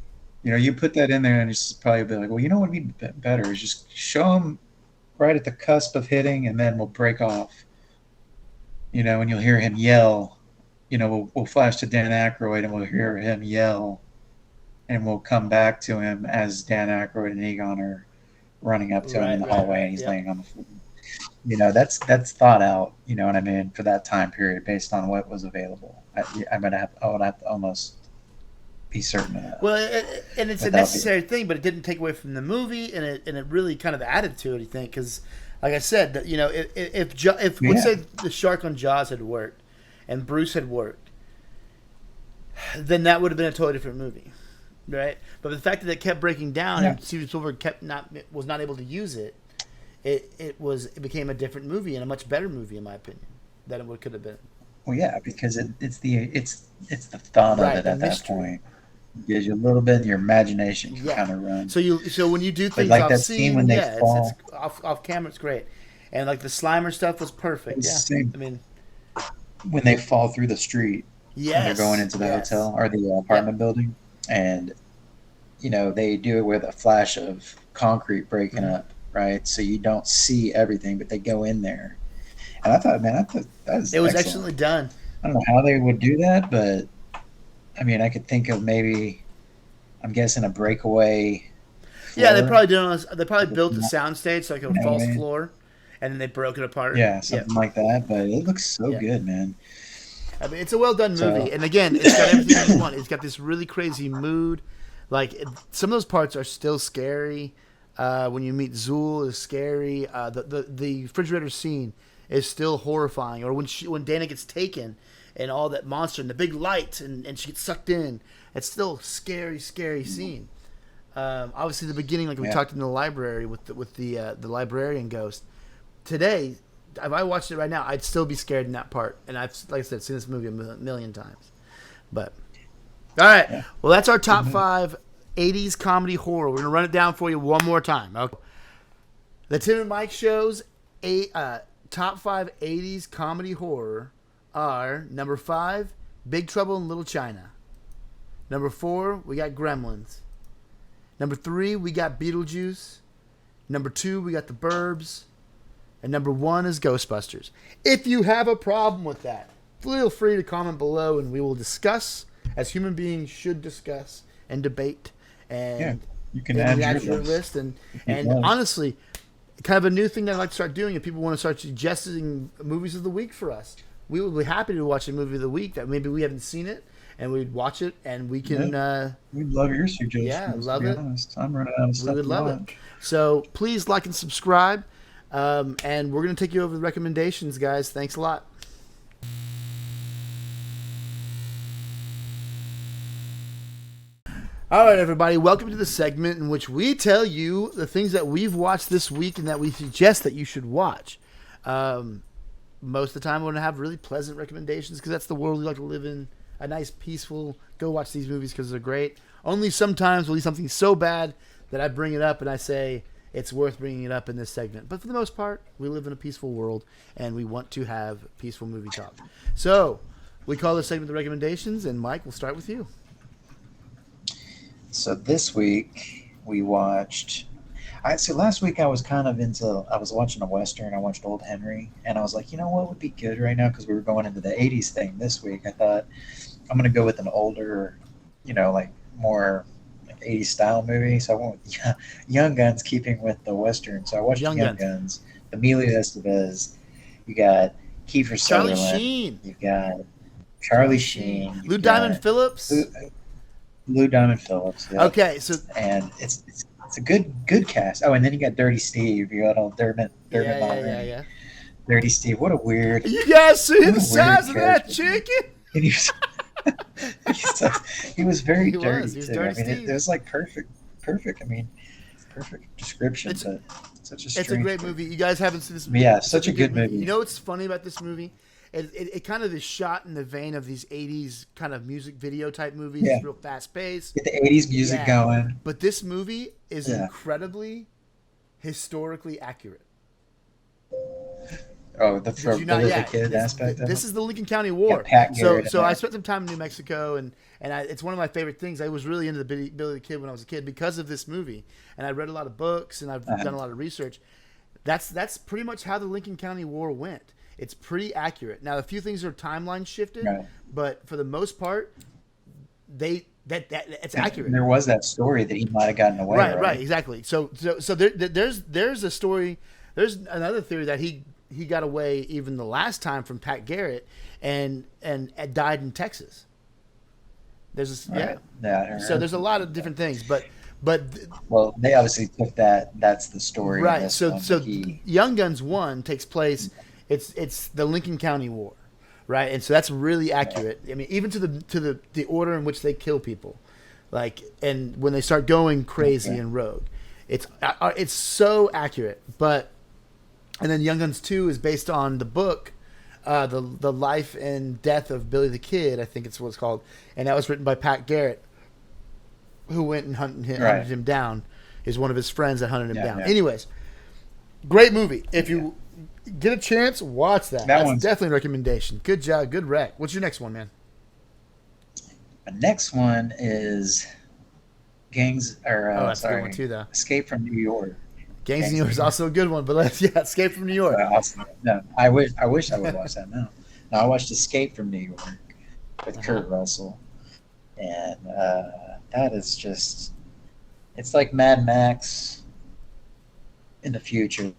B: You put that in there and it's probably be like, well, what would be better is just show them right at the cusp of hitting, and then we'll break off. And you'll hear him yell. We'll flash to Dan Aykroyd and we'll hear him yell, and we'll come back to him as Dan Aykroyd and Egon are running up to him in the hallway, and he's laying on the floor. That's thought out. You know what I mean, for that time period, based on what was available. I would have to almost be certain of that.
A: Well, and it's a necessary thing, but it didn't take away from the movie, and it really kind of added to it. I think because, like I said, that if let's say the shark on Jaws had worked, and Bruce had worked, then that would have been a totally different movie, right? But the fact that it kept breaking down and Steven Spielberg was not able to use it, it became a different movie and a much better movie in my opinion than it could have been.
B: Well, yeah, because it's the thought of it at that point. It gives you a little bit of your imagination can kind of run.
A: So when you do things
B: like
A: off
B: that
A: scene,
B: scene when they fall.
A: it's off camera, it's great, and like the Slimer stuff was perfect. I mean,
B: when they fall through the street, when they're going into the hotel or the apartment building, and they do it with a flash of concrete breaking up, right? So you don't see everything, but they go in there. And I thought that was
A: excellently done.
B: I don't know how they would do that, but I mean, I could think of maybe, I'm guessing a breakaway floor.
A: Yeah, they probably built a soundstage, so like a false floor, and then they broke it apart.
B: Yeah, something like that. But it looks so good, man.
A: I mean, it's a well done movie,
B: So-
A: and again, it's got everything you want. It's got this really crazy mood. Like some of those parts are still scary. When you meet Zool is scary. The refrigerator scene is still horrifying. Or when Dana gets taken and all that monster and the big light and she gets sucked in, it's still scary scene. Obviously, the beginning, like we talked in the library with the librarian ghost. Today, if I watched it right now, I'd still be scared in that part. And I've, like I said, seen this movie a million times. But all right, well, that's our top 5 '80s comedy horror. We're gonna run it down for you one more time. Okay. The Tim and Mike Show's top 5 '80s comedy horror are: number 5, Big Trouble in Little China. Number 4, we got Gremlins. Number 3, we got Beetlejuice. Number 2, we got The Burbs. And number 1 is Ghostbusters. If you have a problem with that, feel free to comment below and we will discuss, as human beings should discuss and debate. And
B: you can add
A: your list. And honestly, kind of a new thing that I'd like to start doing, if people want to start suggesting movies of the week for us, we would be happy to watch a movie of the week that maybe we haven't seen it, and we'd watch it, and we can.
B: We'd love your suggestions.
A: Yeah, love it.
B: Honest. I'm running out of stuff.
A: We would love it. So please like and subscribe, and we're going to take you over the recommendations, guys. Thanks a lot. All right, everybody, welcome to the segment in which we tell you the things that we've watched this week and that we suggest that you should watch. Most of the time, we're going to have really pleasant recommendations because that's the world we like to live in. A nice, peaceful, go watch these movies because they're great. Only sometimes we'll do something so bad that I bring it up and I say it's worth bringing it up in this segment. But for the most part, we live in a peaceful world and we want to have peaceful movie talk. So we call this segment the recommendations, and Mike, we'll start with you.
B: So this week we watched. Last week I was kind of I was watching a Western. I watched Old Henry, and I was like, you know what would be good right now, because we were going into the '80s thing this week. I thought I'm gonna go with an older, like more like '80s style movie. So I went with Young Guns, keeping with the Western. So I watched Young Guns. Emilio Estevez. You got Kiefer Sutherland.
A: Charlie Sheen.
B: You got Charlie Sheen.
A: Lou Diamond Phillips.
B: Lou Diamond Phillips. Yeah.
A: Okay, so
B: and it's a good cast. Oh, and then you got Dirty Steve. You got old Dermot Mulroney.
A: Yeah.
B: Dirty Steve. What a weird.
A: You guys see the size of that chicken?
B: And he was very dirty.
A: He was
B: too.
A: Dirty
B: I mean,
A: Steve.
B: it was like perfect. I mean, perfect description. But such a strange.
A: It's a great movie. You guys haven't seen this movie.
B: Yeah, such a good movie.
A: You know what's funny about this movie? It kind of is shot in the vein of these 80s kind of music video type movies.
B: Yeah.
A: It's real fast paced.
B: Get the 80s music going.
A: But this movie is incredibly historically accurate.
B: Oh, the kid aspect of
A: this
B: it?
A: is the Lincoln County War. So I spent some time in New Mexico, and it's one of my favorite things. I was really into the Billy the Kid when I was a kid because of this movie, and I read a lot of books and I've done a lot of research. That's pretty much how the Lincoln County War went. It's pretty accurate. Now, a few things are timeline shifted, but for the most part, it's accurate.
B: There was that story that he might have gotten away.
A: Right, exactly. So there's a story. There's another theory that he got away even the last time from Pat Garrett and died in Texas. There's so there's a lot of different things, but
B: well, they obviously took that. That's the story,
A: right? So Young Guns 1 takes place. It's the Lincoln County War, right? And so that's really accurate. I mean, even to the order in which they kill people, like, and when they start going crazy and rogue, it's so accurate. And then Young Guns 2 is based on the book, the life and death of Billy the Kid, I think it's what it's called, and that was written by Pat Garrett, who went and hunted him down. Is one of his friends that hunted him down.
B: Yeah.
A: Anyways, great movie. If you get a chance, watch that. That's definitely a recommendation. Good job. Good rec. What's your next one, man?
B: The next one is Gangs, or
A: that's a good one too, though.
B: Escape from New York.
A: Gangs of New York is also a good one, but Escape from New York.
B: No, I wish I would watch that now. No, I watched Escape from New York with Kurt Russell, and that is just, it's like Mad Max in the future,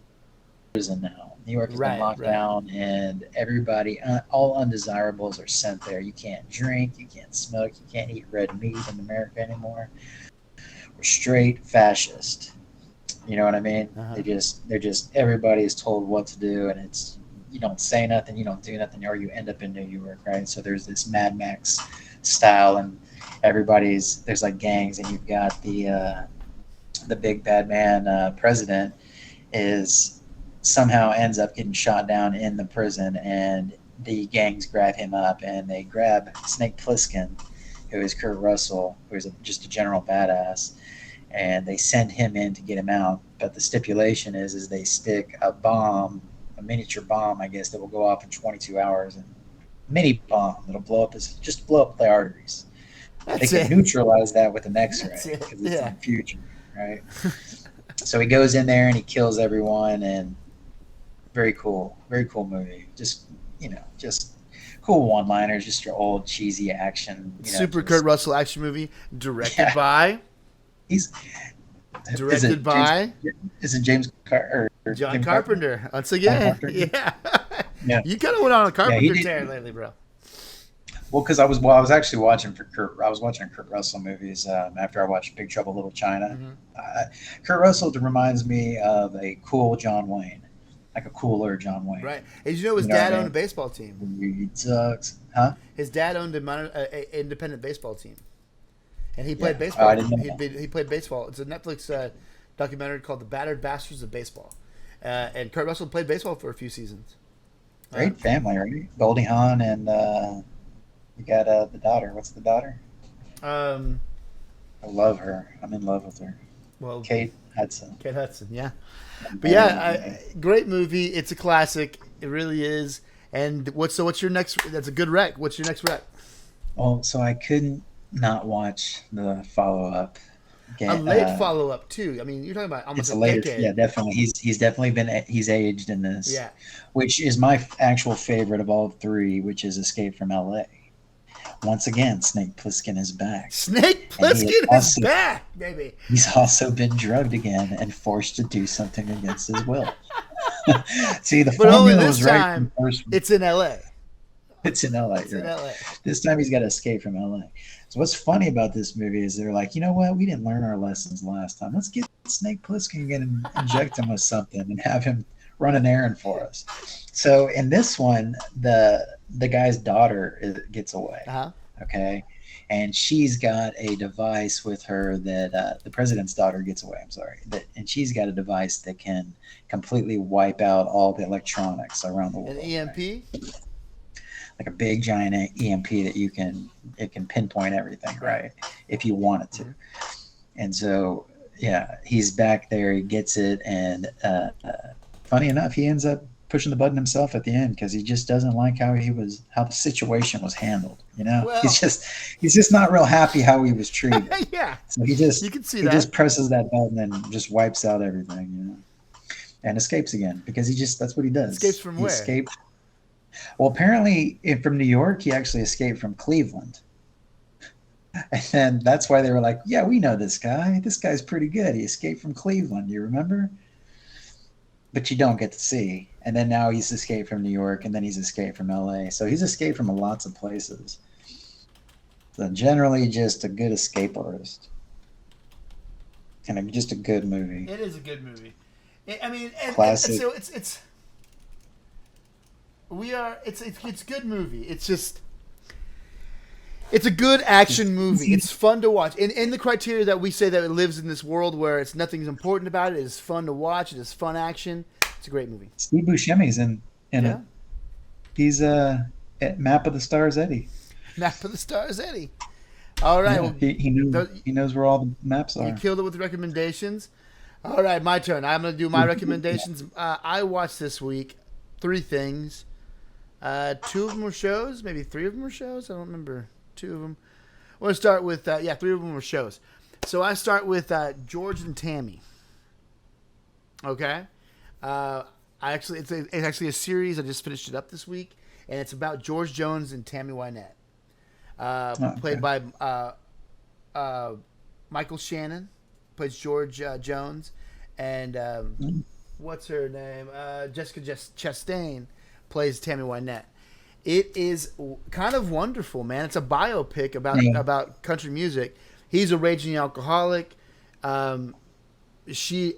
B: prison now. New York has been locked down, and everybody, all undesirables are sent there. You can't drink, you can't smoke, you can't eat red meat in America anymore. We're straight fascist. You know what I mean?
A: Uh-huh.
B: They're just everybody is told what to do, and it's you don't say nothing, you don't do nothing, or you end up in New York, right? So there's this Mad Max style, and there's like gangs, and you've got the big bad man president is somehow ends up getting shot down in the prison, and the gangs grab him up, and they grab Snake Plissken, who is Kurt Russell, who is just a general badass, and they send him in to get him out. But the stipulation is they stick a bomb, a miniature bomb, I guess, that will go off in 22 hours, and mini bomb that'll blow up the arteries. They can neutralize that with an X-ray because it's in the future, right? So he goes in there and he kills everyone, and very cool movie. Just cool one-liners, just your old cheesy action.
A: Super Kurt Russell action movie directed by.
B: Is it James Carter?
A: John Carpenter. Once again, yeah. You kind of went on a Carpenter tear lately, bro.
B: Well, because I was actually watching Kurt Russell movies after I watched Big Trouble in Little China. Mm-hmm. Kurt Russell reminds me of a cool John Wayne, like a cooler John Wayne.
A: Right. Did you know his dad owned a baseball team?
B: He sucks, huh?
A: His dad owned an independent baseball team, and he played baseball. He played baseball. It's a Netflix documentary called "The Battered Bastards of Baseball," and Kurt Russell played baseball for a few seasons.
B: Great family, right? Goldie Hawn and. You got the daughter. What's the daughter? I love her. I'm in love with her.
A: Well,
B: Kate Hudson.
A: Yeah. But great movie. It's a classic. It really is. And what's your next? That's a good rec. What's your next rec?
B: Well, so I couldn't not watch the follow-up.
A: A late follow-up too. I mean, you're talking about almost a decade.
B: Yeah, definitely. He's definitely he's aged in this.
A: Yeah. Which
B: is my actual favorite of all three, which is Escape from L.A. Once again, Snake Plissken is back.
A: Snake Plissken is back, baby.
B: He's also been drugged again and forced to do something against his will. See, the formula was right from the first one.
A: It's in L.A.
B: It's in L.A. This time he's got to escape from L.A. So what's funny about this movie is they're like, you know what? We didn't learn our lessons last time. Let's get Snake Plissken and inject him with something and have him run an errand for us. So in this one, the guy's daughter gets away.
A: Uh-huh.
B: Okay, and she's got a device with her that the president's daughter gets away. I'm sorry, and she's got a device that can completely wipe out all the electronics around the world.
A: An EMP,
B: like a big giant EMP that it can pinpoint everything, right? If you want it to. And so he's back there. He gets it, and funny enough, he ends up pushing the button himself at the end because he just doesn't like how the situation was handled. You know, well, he's just not real happy how he was treated.
A: Yeah.
B: So you can see he just presses that button and just wipes out everything, you know, and escapes again because that's what he does.
A: Escapes from where?
B: Well, apparently from New York, he actually escaped from Cleveland. And that's why they were like, yeah, we know this guy. This guy's pretty good. He escaped from Cleveland. You remember? But you don't get to see. And then now he's escaped from New York, and then he's escaped from L.A. So he's escaped from lots of places. So generally just a good escape artist. And just a good movie.
A: It is a good movie. I mean,
B: classic.
A: So it's a good movie. It's just... It's a good action movie. It's fun to watch. In the criteria that we say that it lives in this world where nothing's important about it, it's fun to watch. It is fun action. It's a great movie.
B: Steve Buscemi's in it. He's at Map of the Stars Eddie.
A: Map of the Stars Eddie. All right.
B: Yeah, well, he knows where all the maps are.
A: He killed it with the recommendations. All right, my turn. I'm going to do my recommendations. I watched this week 3 things. 2 of them were shows. Maybe 3 of them were shows. I don't remember. 2 of them. I want to start with 3 of them were shows. So I start with George and Tammy. Okay, it's actually a series. I just finished it up this week, and it's about George Jones and Tammy Wynette, played by Michael Shannon, plays George Jones, and what's her name? Jessica Chastain plays Tammy Wynette. It is kind of wonderful, man. It's a biopic about country music. He's a raging alcoholic. She,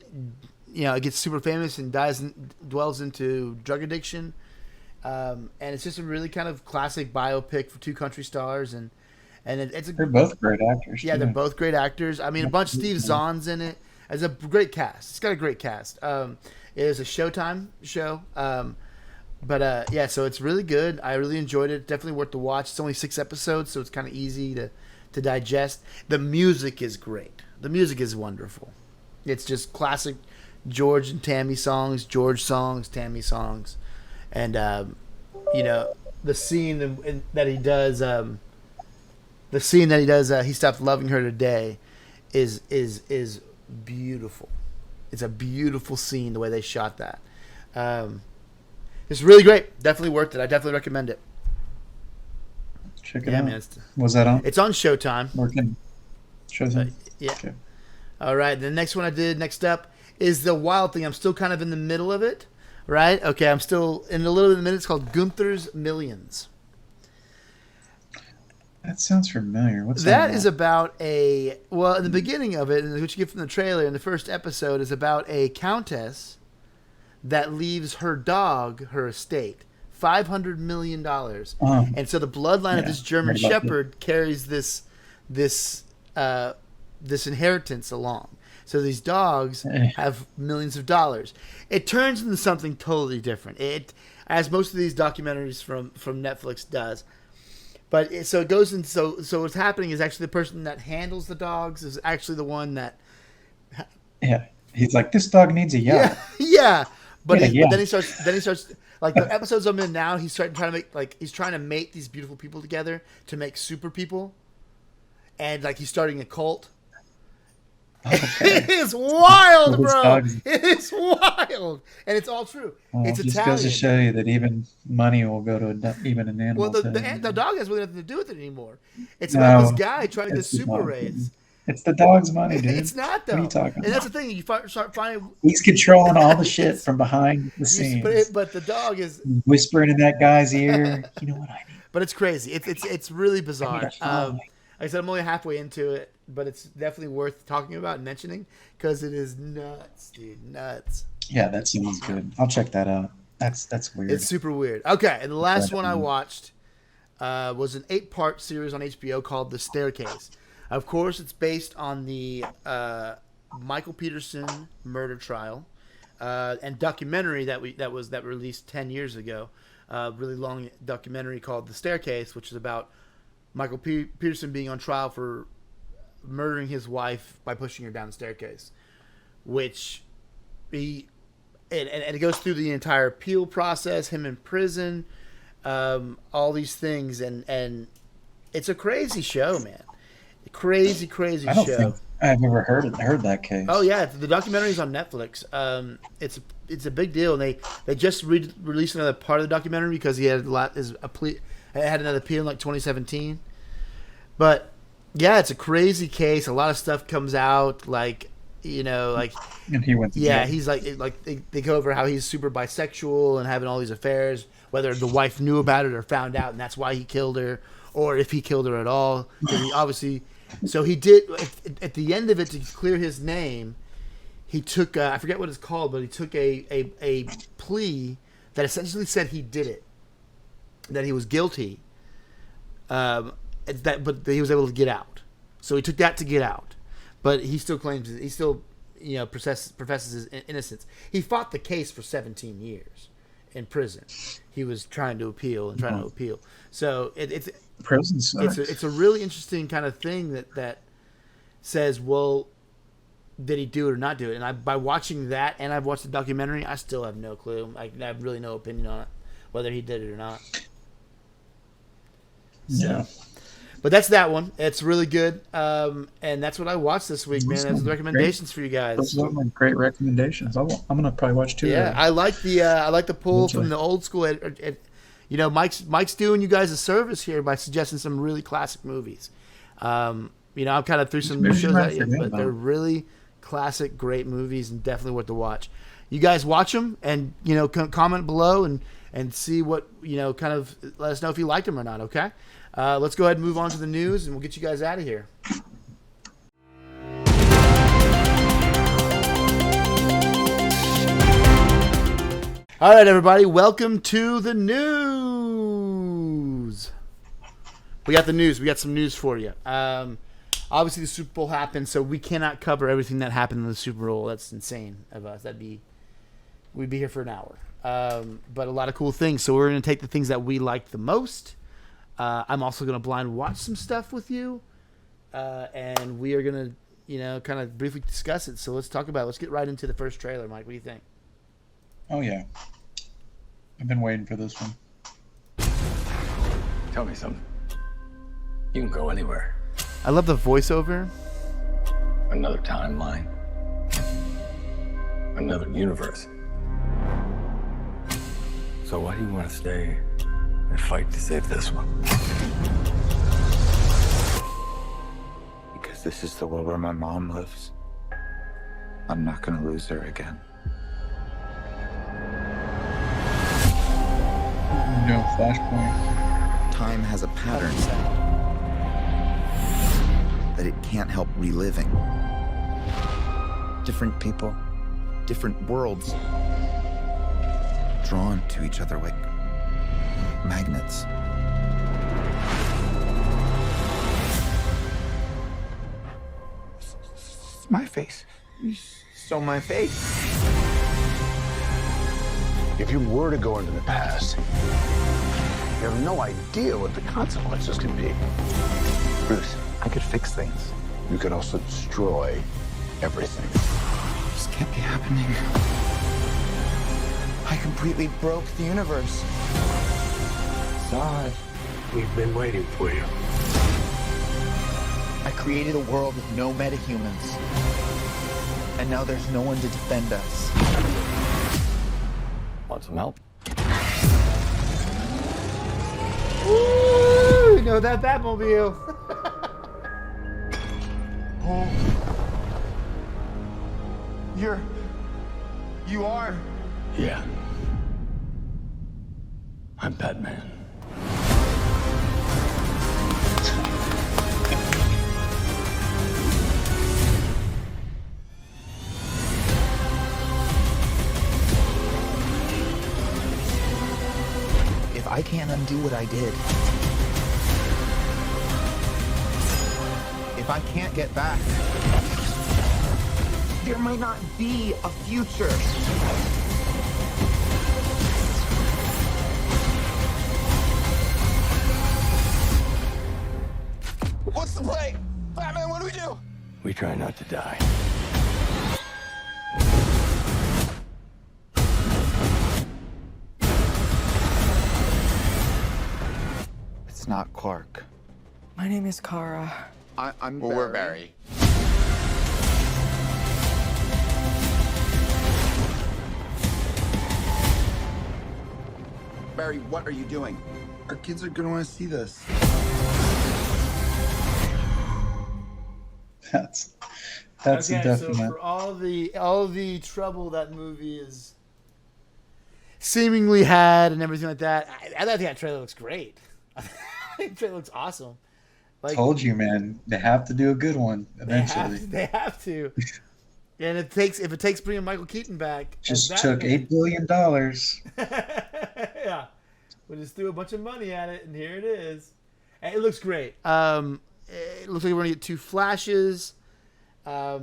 A: gets super famous and dwells into drug addiction. And it's just a really kind of classic biopic for two country stars, they're
B: both great actors.
A: Yeah, they're both great actors. I mean, a bunch of Steve Zahn's in it. It's a great cast. It's got a great cast. It is a Showtime show. So it's really good. I really enjoyed it. Definitely worth the watch. It's only 6 episodes, so it's kind of easy to digest. The music is great. The music is wonderful. It's just classic George and Tammy songs, George songs, Tammy songs. And, the scene that he does, he stopped loving her today is beautiful. It's a beautiful scene, the way they shot that. It's really great. Definitely worth it. I definitely recommend it.
B: Check it out.
A: Man,
B: was that on?
A: It's on Showtime.
B: Showtime?
A: Yeah.
B: Okay.
A: All right. The next one I did next up is The Wild Thing. I'm still kind of in the middle of it. Right? Okay, I'm still in a little bit of the middle. It's called Gunther's Millions.
B: That sounds familiar. What's
A: that is about in the beginning of it, and what you get from the trailer in the first episode is about a countess that leaves her dog her estate, $500 million. And so the bloodline of this German Shepherd carries this inheritance along. So these dogs have millions of dollars. It turns into something totally different. As most of these documentaries from Netflix does. But so it goes in. So what's happening is actually the person that handles the dogs is actually the one that.
B: Yeah, he's like, this dog needs a yacht.
A: Yeah. But then he starts like the episodes I'm in now. He's trying to mate these beautiful people together to make super people, and like he's starting a cult. Okay. It is wild, bro. It is wild, and it's all true. It's
B: just
A: Italian.
B: Goes to show you that even money will go to even an animal.
A: Well, the dog has really nothing to do with it anymore. It's about this guy trying to get super rays.
B: It's the dog's money, dude.
A: It's not though.
B: What are you talking
A: and
B: about?
A: that's the thing. You start finding
B: he's controlling all the shit from behind the scenes.
A: But the dog is
B: whispering in that guy's ear. You know what I need?
A: But it's crazy. It's really bizarre. Like I said, I'm only halfway into it, but it's definitely worth talking about and mentioning because it is nuts, dude. Nuts.
B: Yeah, that sounds good. I'll check that out. That's weird.
A: It's super weird. Okay, and the last one I watched was an 8-part series on HBO called The Staircase. Of course, it's based on the Michael Peterson murder trial and documentary that released 10 years ago. Really long documentary called The Staircase, which is about Michael Peterson being on trial for murdering his wife by pushing her down the staircase, which and it goes through the entire appeal process, him in prison, all these things, and it's a crazy show, man. Crazy
B: I don't think I've ever heard that case.
A: Oh yeah, the documentary is on Netflix. It's a big deal, and they just released another part of the documentary because he had had another appeal in like 2017. But yeah, it's a crazy case. A lot of stuff comes out, and he went to jail. He's like they go over how he's super bisexual and having all these affairs, whether the wife knew about it or found out, and that's why he killed her, or if he killed her at all. He obviously, so he did at the end of it to clear his name. He took I forget what it's called, but he took a plea that essentially said he did it, that he was guilty. But he was able to get out. So he took that to get out, but he still claims he still professes his innocence. He fought the case for 17 years in prison. He was trying to appeal. So it's
B: prison sucks.
A: It's a really interesting kind of thing that says, well, did he do it or not do it? And by watching that, and I've watched the documentary, I still have no clue. I have really no opinion on it, whether he did it or not.
B: Yeah.
A: But that's that one. It's really good, and that's what I watched this week, man. That's the recommendations for you guys.
B: Those are my great recommendations. I'm gonna probably watch 2.
A: Yeah, I like the pull from the old school. Mike's doing you guys a service here by suggesting some really classic movies. I'm kind of through some new shows at you, but they're really classic, great movies and definitely worth to watch. you guys watch them and comment below and see what kind of let us know if you liked them or not. Okay, let's go ahead and move on to the news, and we'll get you guys out of here. All right, everybody, welcome to the news. We got the news. We got some news for you. Obviously, the Super Bowl happened, so we cannot cover everything that happened in the Super Bowl. That's insane of us. We'd be here for an hour. But a lot of cool things. So we're going to take the things that we liked the most. I'm also going to blind watch some stuff with you, and we are going to, kind of briefly discuss it. So let's talk about it. Let's get right into the first trailer, Mike. What do you think?
C: Oh, yeah. I've been waiting for this one.
D: Tell me something. You can go anywhere.
A: I love the voiceover.
D: Another timeline. Another universe. So why do you want to stay and fight to save this one?
E: Because this is the world where my mom lives. I'm not gonna lose her again.
C: No, Flashpoint.
E: Time has a pattern that it can't help reliving. Different people, different worlds, drawn to each other like magnets. It's my face. You stole my face.
F: If you were to go into the past, you have no idea what the consequences can be.
E: Bruce, I could fix things.
F: You could also destroy everything.
E: This can't be happening. I completely broke the universe.
F: Sorry. We've been waiting for you.
E: I created a world with no metahumans. And now there's no one to defend us.
D: Want some help?
A: Woo! You know that Batmobile.
E: Oh. You are?
D: Yeah. I'm Batman.
E: If I can't undo what I did, if I can't get back, there might not be a future. What's the play? Batman, what do we do?
D: We try not to die.
E: It's not Clark.
G: My name is Kara.
E: I'm Barry. We're Barry. Barry, what are you doing? Our kids are gonna want to see this.
C: That's
A: Okay,
C: a
A: so
C: definite.
A: for all the trouble that movie is seemingly had and everything like that, I think that trailer looks great. I think the trailer looks awesome. Like,
C: Told you, man. They have to do a good one eventually.
A: They have to. And if it takes bringing Michael Keaton back,
C: Just
A: as
C: took
A: Batman-
C: $8 billion.
A: Yeah, we just threw a bunch of money at it, and here it is. And it looks great. It looks like we're gonna get 2 flashes. Cara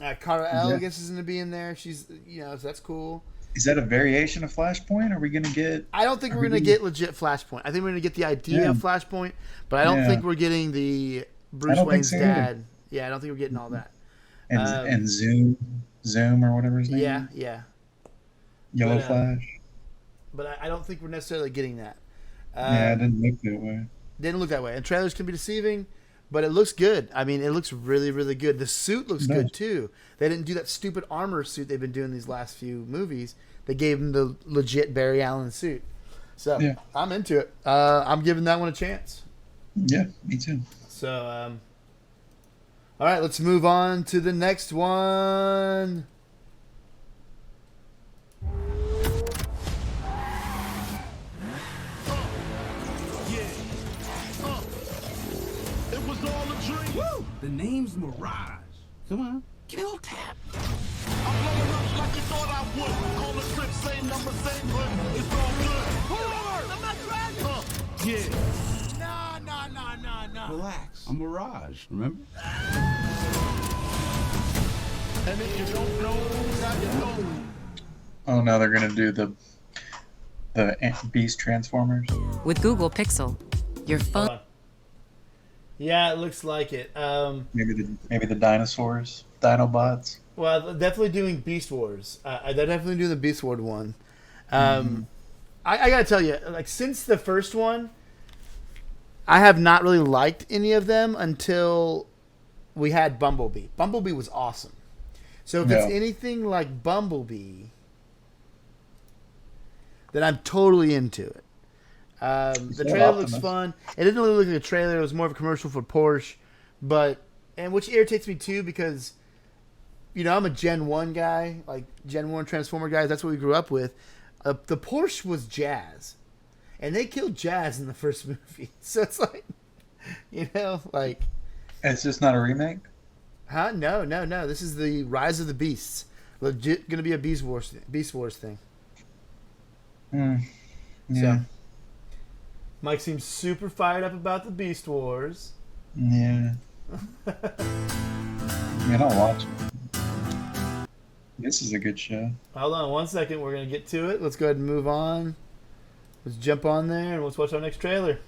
A: L, I guess, is gonna be in there. She's, so that's cool.
C: Is that a variation of Flashpoint? Are we gonna get?
A: I don't think we're gonna get legit Flashpoint. I think we're gonna get the idea of Flashpoint, but I don't think we're getting the Bruce Wayne's dad. Yeah, I don't think we're getting all that.
C: And Zoom or whatever his name.
A: Yeah.
C: Yellow
A: But,
C: Flash.
A: But I don't think we're necessarily getting that.
C: Yeah, it didn't look that way.
A: Didn't look that way. And trailers can be deceiving, but it looks good. I mean, it looks really, really good. The suit looks good too. They didn't do that stupid armor suit they've been doing these last few movies. They gave him the legit Barry Allen suit. So I'm into it. I'm giving that one a chance.
C: Yeah, me too.
A: So, all right, let's move on to the next one.
H: was all a dream. Woo! The name's Mirage.
E: Come on.
H: Kill tap. I'm blowing up like you thought I would. Call the script, same number, same hood. It's all good. Pull over! I'm not driving. Yeah. Nah.
E: Relax.
H: I'm Mirage, remember? And if you don't know, now you know.
C: Oh, now they're gonna do the Beast Transformers.
I: With Google Pixel, your phone.
A: Yeah, it looks like it.
C: Maybe the dinosaurs, Dinobots.
A: Well, they're definitely doing Beast Wars. They're definitely doing the Beast Wars one. I gotta tell you, like since the first one, I have not really liked any of them until we had Bumblebee. Bumblebee was awesome. So if it's anything like Bumblebee, then I'm totally into it. The trailer looks fun. It didn't really look like a trailer. It was more of a commercial for Porsche, which irritates me too because, you know, I'm a Gen 1 guy, like Gen 1 Transformer guys. That's what we grew up with. The Porsche was jazz, and they killed jazz in the first movie. So it's like, you know, like.
C: It's just not a remake?
A: Huh? No. This is the Rise of the Beasts. Legit going to be a Beast Wars thing.
C: Yeah.
A: So, Mike seems super fired up about the Beast Wars.
C: Yeah. Man, I'll watch it. This is a good show.
A: Hold on 1 second. We're going to get to it. Let's go ahead and move on. Let's jump on there and let's watch our next trailer.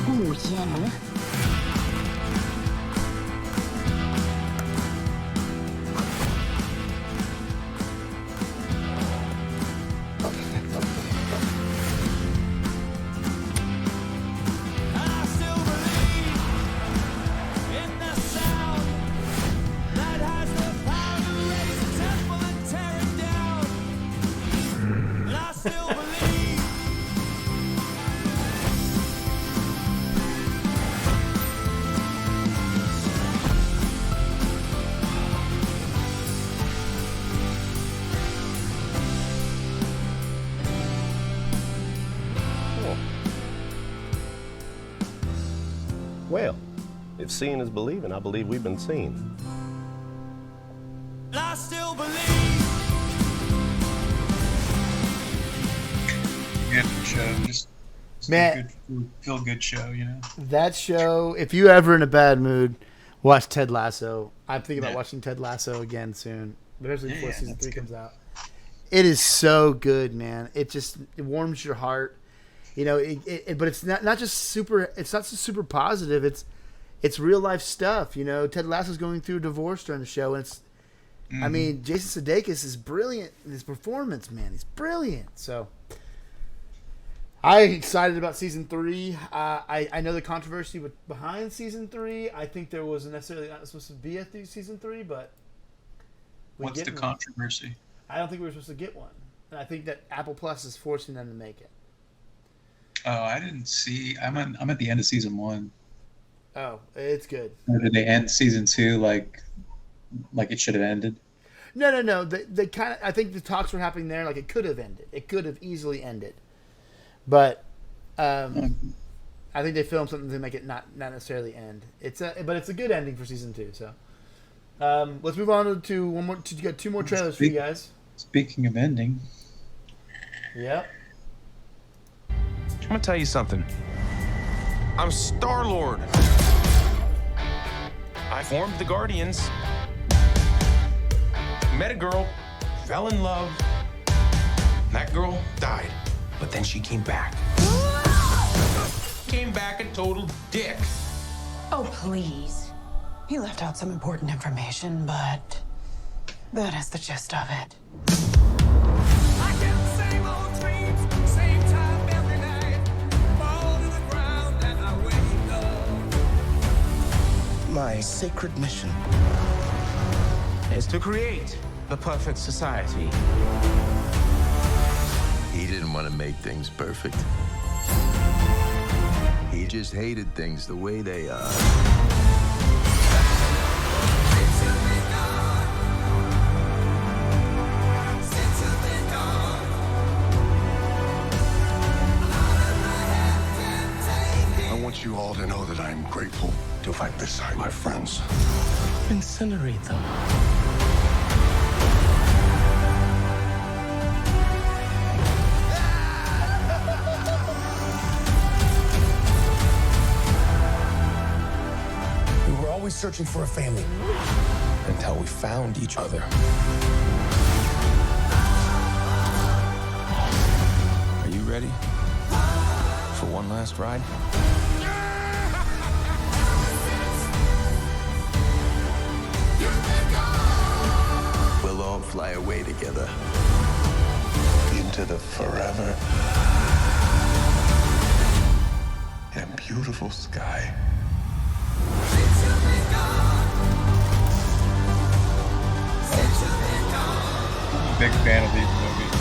J: Oh, yeah.
K: Well, if seeing is believing, I believe we've been seen.
H: I still believe.
C: Good show, just
A: Man,
C: a good, feel good show, you know.
A: That show, if you're ever in a bad mood, watch Ted Lasso. I'm thinking about watching Ted Lasso again soon, especially before season 3 comes out. It is so good, man. It warms your heart. You know, but it's not just super. It's not just super positive. It's real life stuff. You know, Ted Lasso's going through a divorce during the show, and it's. I mean, Jason Sudeikis is brilliant in his performance. Man, he's brilliant. So, I'm excited about season 3. I know the controversy behind season 3. I think there was necessarily not supposed to be a season 3, but
C: what's the controversy?
A: I don't think we were supposed to get one, and I think that Apple Plus is forcing them to make it.
C: Oh, I didn't see. I'm at the end of season 1.
A: Oh, it's good.
C: Or did they end season 2 like it should have ended?
A: No. They kind of. I think the talks were happening there. Like it could have ended. It could have easily ended, but I think they filmed something to make it not necessarily end. But it's a good ending for season 2. So let's move on to one more. To get 2 more trailers for you guys.
C: Speaking of ending.
A: Yep.
L: I'm gonna tell you something. I'm Star-Lord. I formed the Guardians. Met a girl, fell in love. That girl died, but then she came back. Came back a total dick.
M: Oh, please. He left out some important information, but that is the gist of it.
E: My sacred mission
L: is to create the perfect society.
N: He didn't want to make things perfect. He just hated things the way they are.
F: all to know that I'm grateful to fight beside my friends.
H: Incinerate them.
F: We were always searching for a family until we found each other.
L: Are you ready for one last ride?
N: We'll all fly away together.
F: Into the forever and beautiful sky.
C: Big fan of these movies.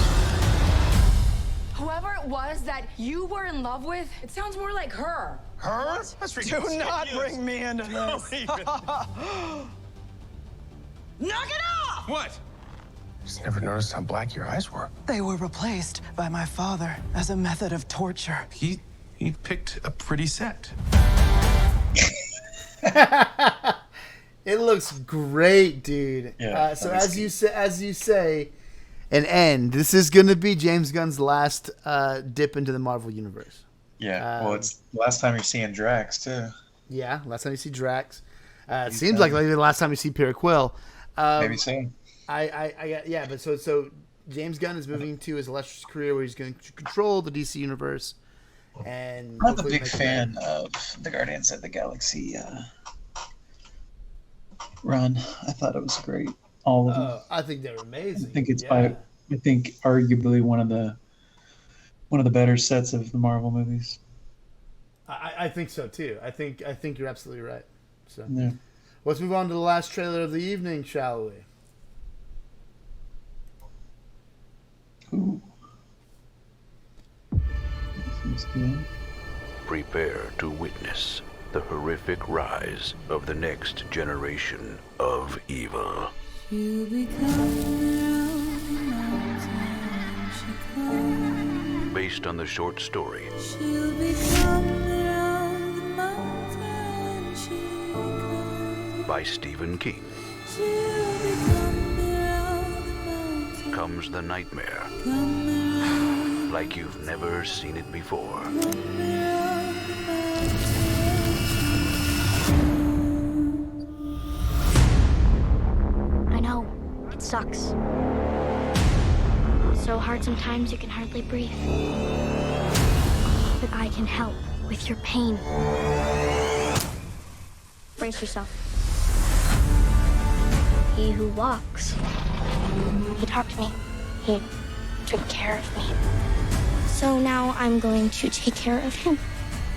O: Whoever it was that you were in love with, it sounds more like her.
E: Her?
O: That's
E: ridiculous. Do not bring me into this.
O: Knock it off!
L: What?
F: Just never noticed how black your eyes were.
M: They were replaced by my father as a method of torture.
L: He picked a pretty set.
A: It looks great, dude.
B: Yeah,
A: So
B: that
A: as you say, an end. This is going to be James Gunn's last dip into the Marvel universe.
B: Yeah. Well, it's the last time you're seeing Drax too.
A: Yeah, last time you see Drax. It seems like the last time you see Peter Quill.
B: Maybe so.
A: But so James Gunn is moving to his illustrious career where he's going to control the DC universe. And
B: I'm a big fan of the Guardians of the Galaxy run. I thought it was great. All of them.
A: I think they're amazing.
B: I think it's arguably one of the better sets of the Marvel movies.
A: I think so too. I think you're absolutely right. So
B: Yeah.
A: Let's move on to the last trailer of the evening, shall we?
B: Ooh.
P: Prepare to witness the horrific rise of the next generation of evil. Based on the short story by Stephen King, comes the nightmare like you've never seen it before.
Q: I know, it sucks. It's so hard sometimes you can hardly breathe. But I can help with your pain. Brace yourself. He who walks, he talked to me. He took care of me. So now I'm going to take care of him.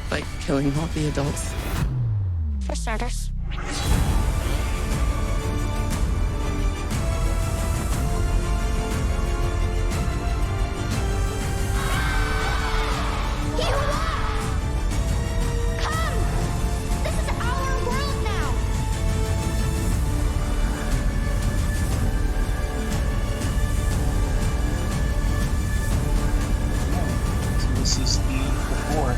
G: Like killing all the adults.
Q: For starters. He who walks! Come! This is our world now!
B: So this is the before.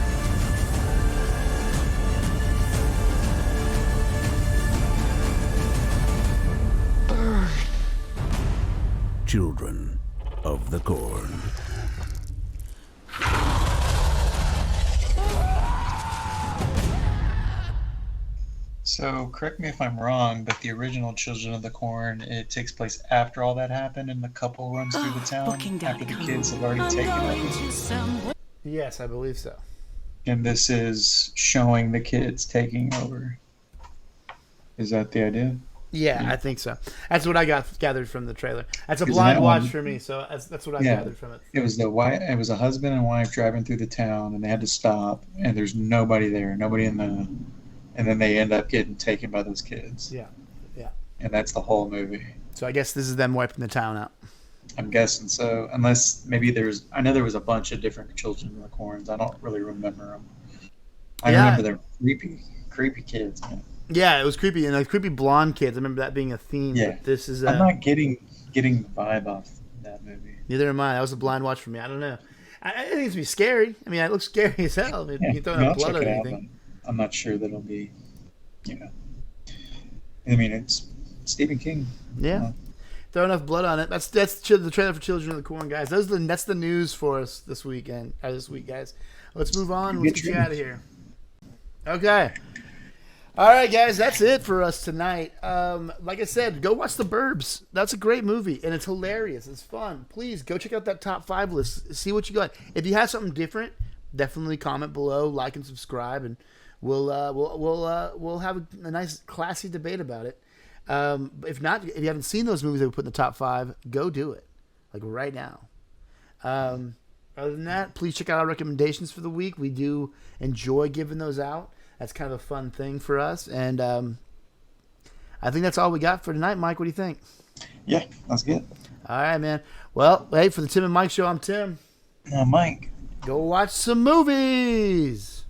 P: Children of the Corn.
B: So correct me if I'm wrong, but the original Children of the Corn, it takes place after all that happened, and the couple runs through the town after the kids have already taken over.
A: Yes, I believe so.
B: And this is showing the kids taking over. Is that the idea?
A: Yeah, I think so. That's what I gathered from the trailer. That's a
B: 'Cause
A: blind
B: that
A: watch
B: one-
A: for me, so that's what I gathered from it.
B: It was it was a husband and wife driving through the town, and they had to stop, and there's nobody there, and then they end up getting taken by those kids.
A: Yeah.
B: And that's the whole movie.
A: So I guess this is them wiping the town out.
B: I'm guessing so, unless maybe I know there was a bunch of different Children of the Corns. I don't really remember them. I remember they're creepy kids, man.
A: Yeah, it was creepy, and creepy blonde kids. I remember that being a theme.
B: Yeah,
A: but this is.
B: I'm not getting the vibe off that movie.
A: Neither am I. That was a blind watch for me. I don't know. I think it's be scary. I mean, it looks scary as hell. I mean, you don't have blood or anything.
C: I'm not sure that it'll be, you know. I mean, it's Stephen King.
A: Yeah. Throw enough blood on it. That's the trailer for Children of the Corn, guys. That's the news for us this week, guys. Let's move on. Let's get you out of here. Okay. All right, guys. That's it for us tonight. Like I said, go watch The Burbs. That's a great movie, and it's hilarious. It's fun. Please go check out that top 5 list. See what you got. If you have something different, definitely comment below, like and subscribe, and we'll have a nice classy debate about it. If not, if you haven't seen those movies that we put in the top 5, go do it, like right now. Other than that, please check out our recommendations for the week. We do enjoy giving those out. That's kind of a fun thing for us, and I think that's all we got for tonight. Mike, what do you think?
C: Yeah, that's good.
A: All right, man. Well, hey, for the Tim and Mike Show, I'm Tim.
C: Mike.
A: Go watch some movies.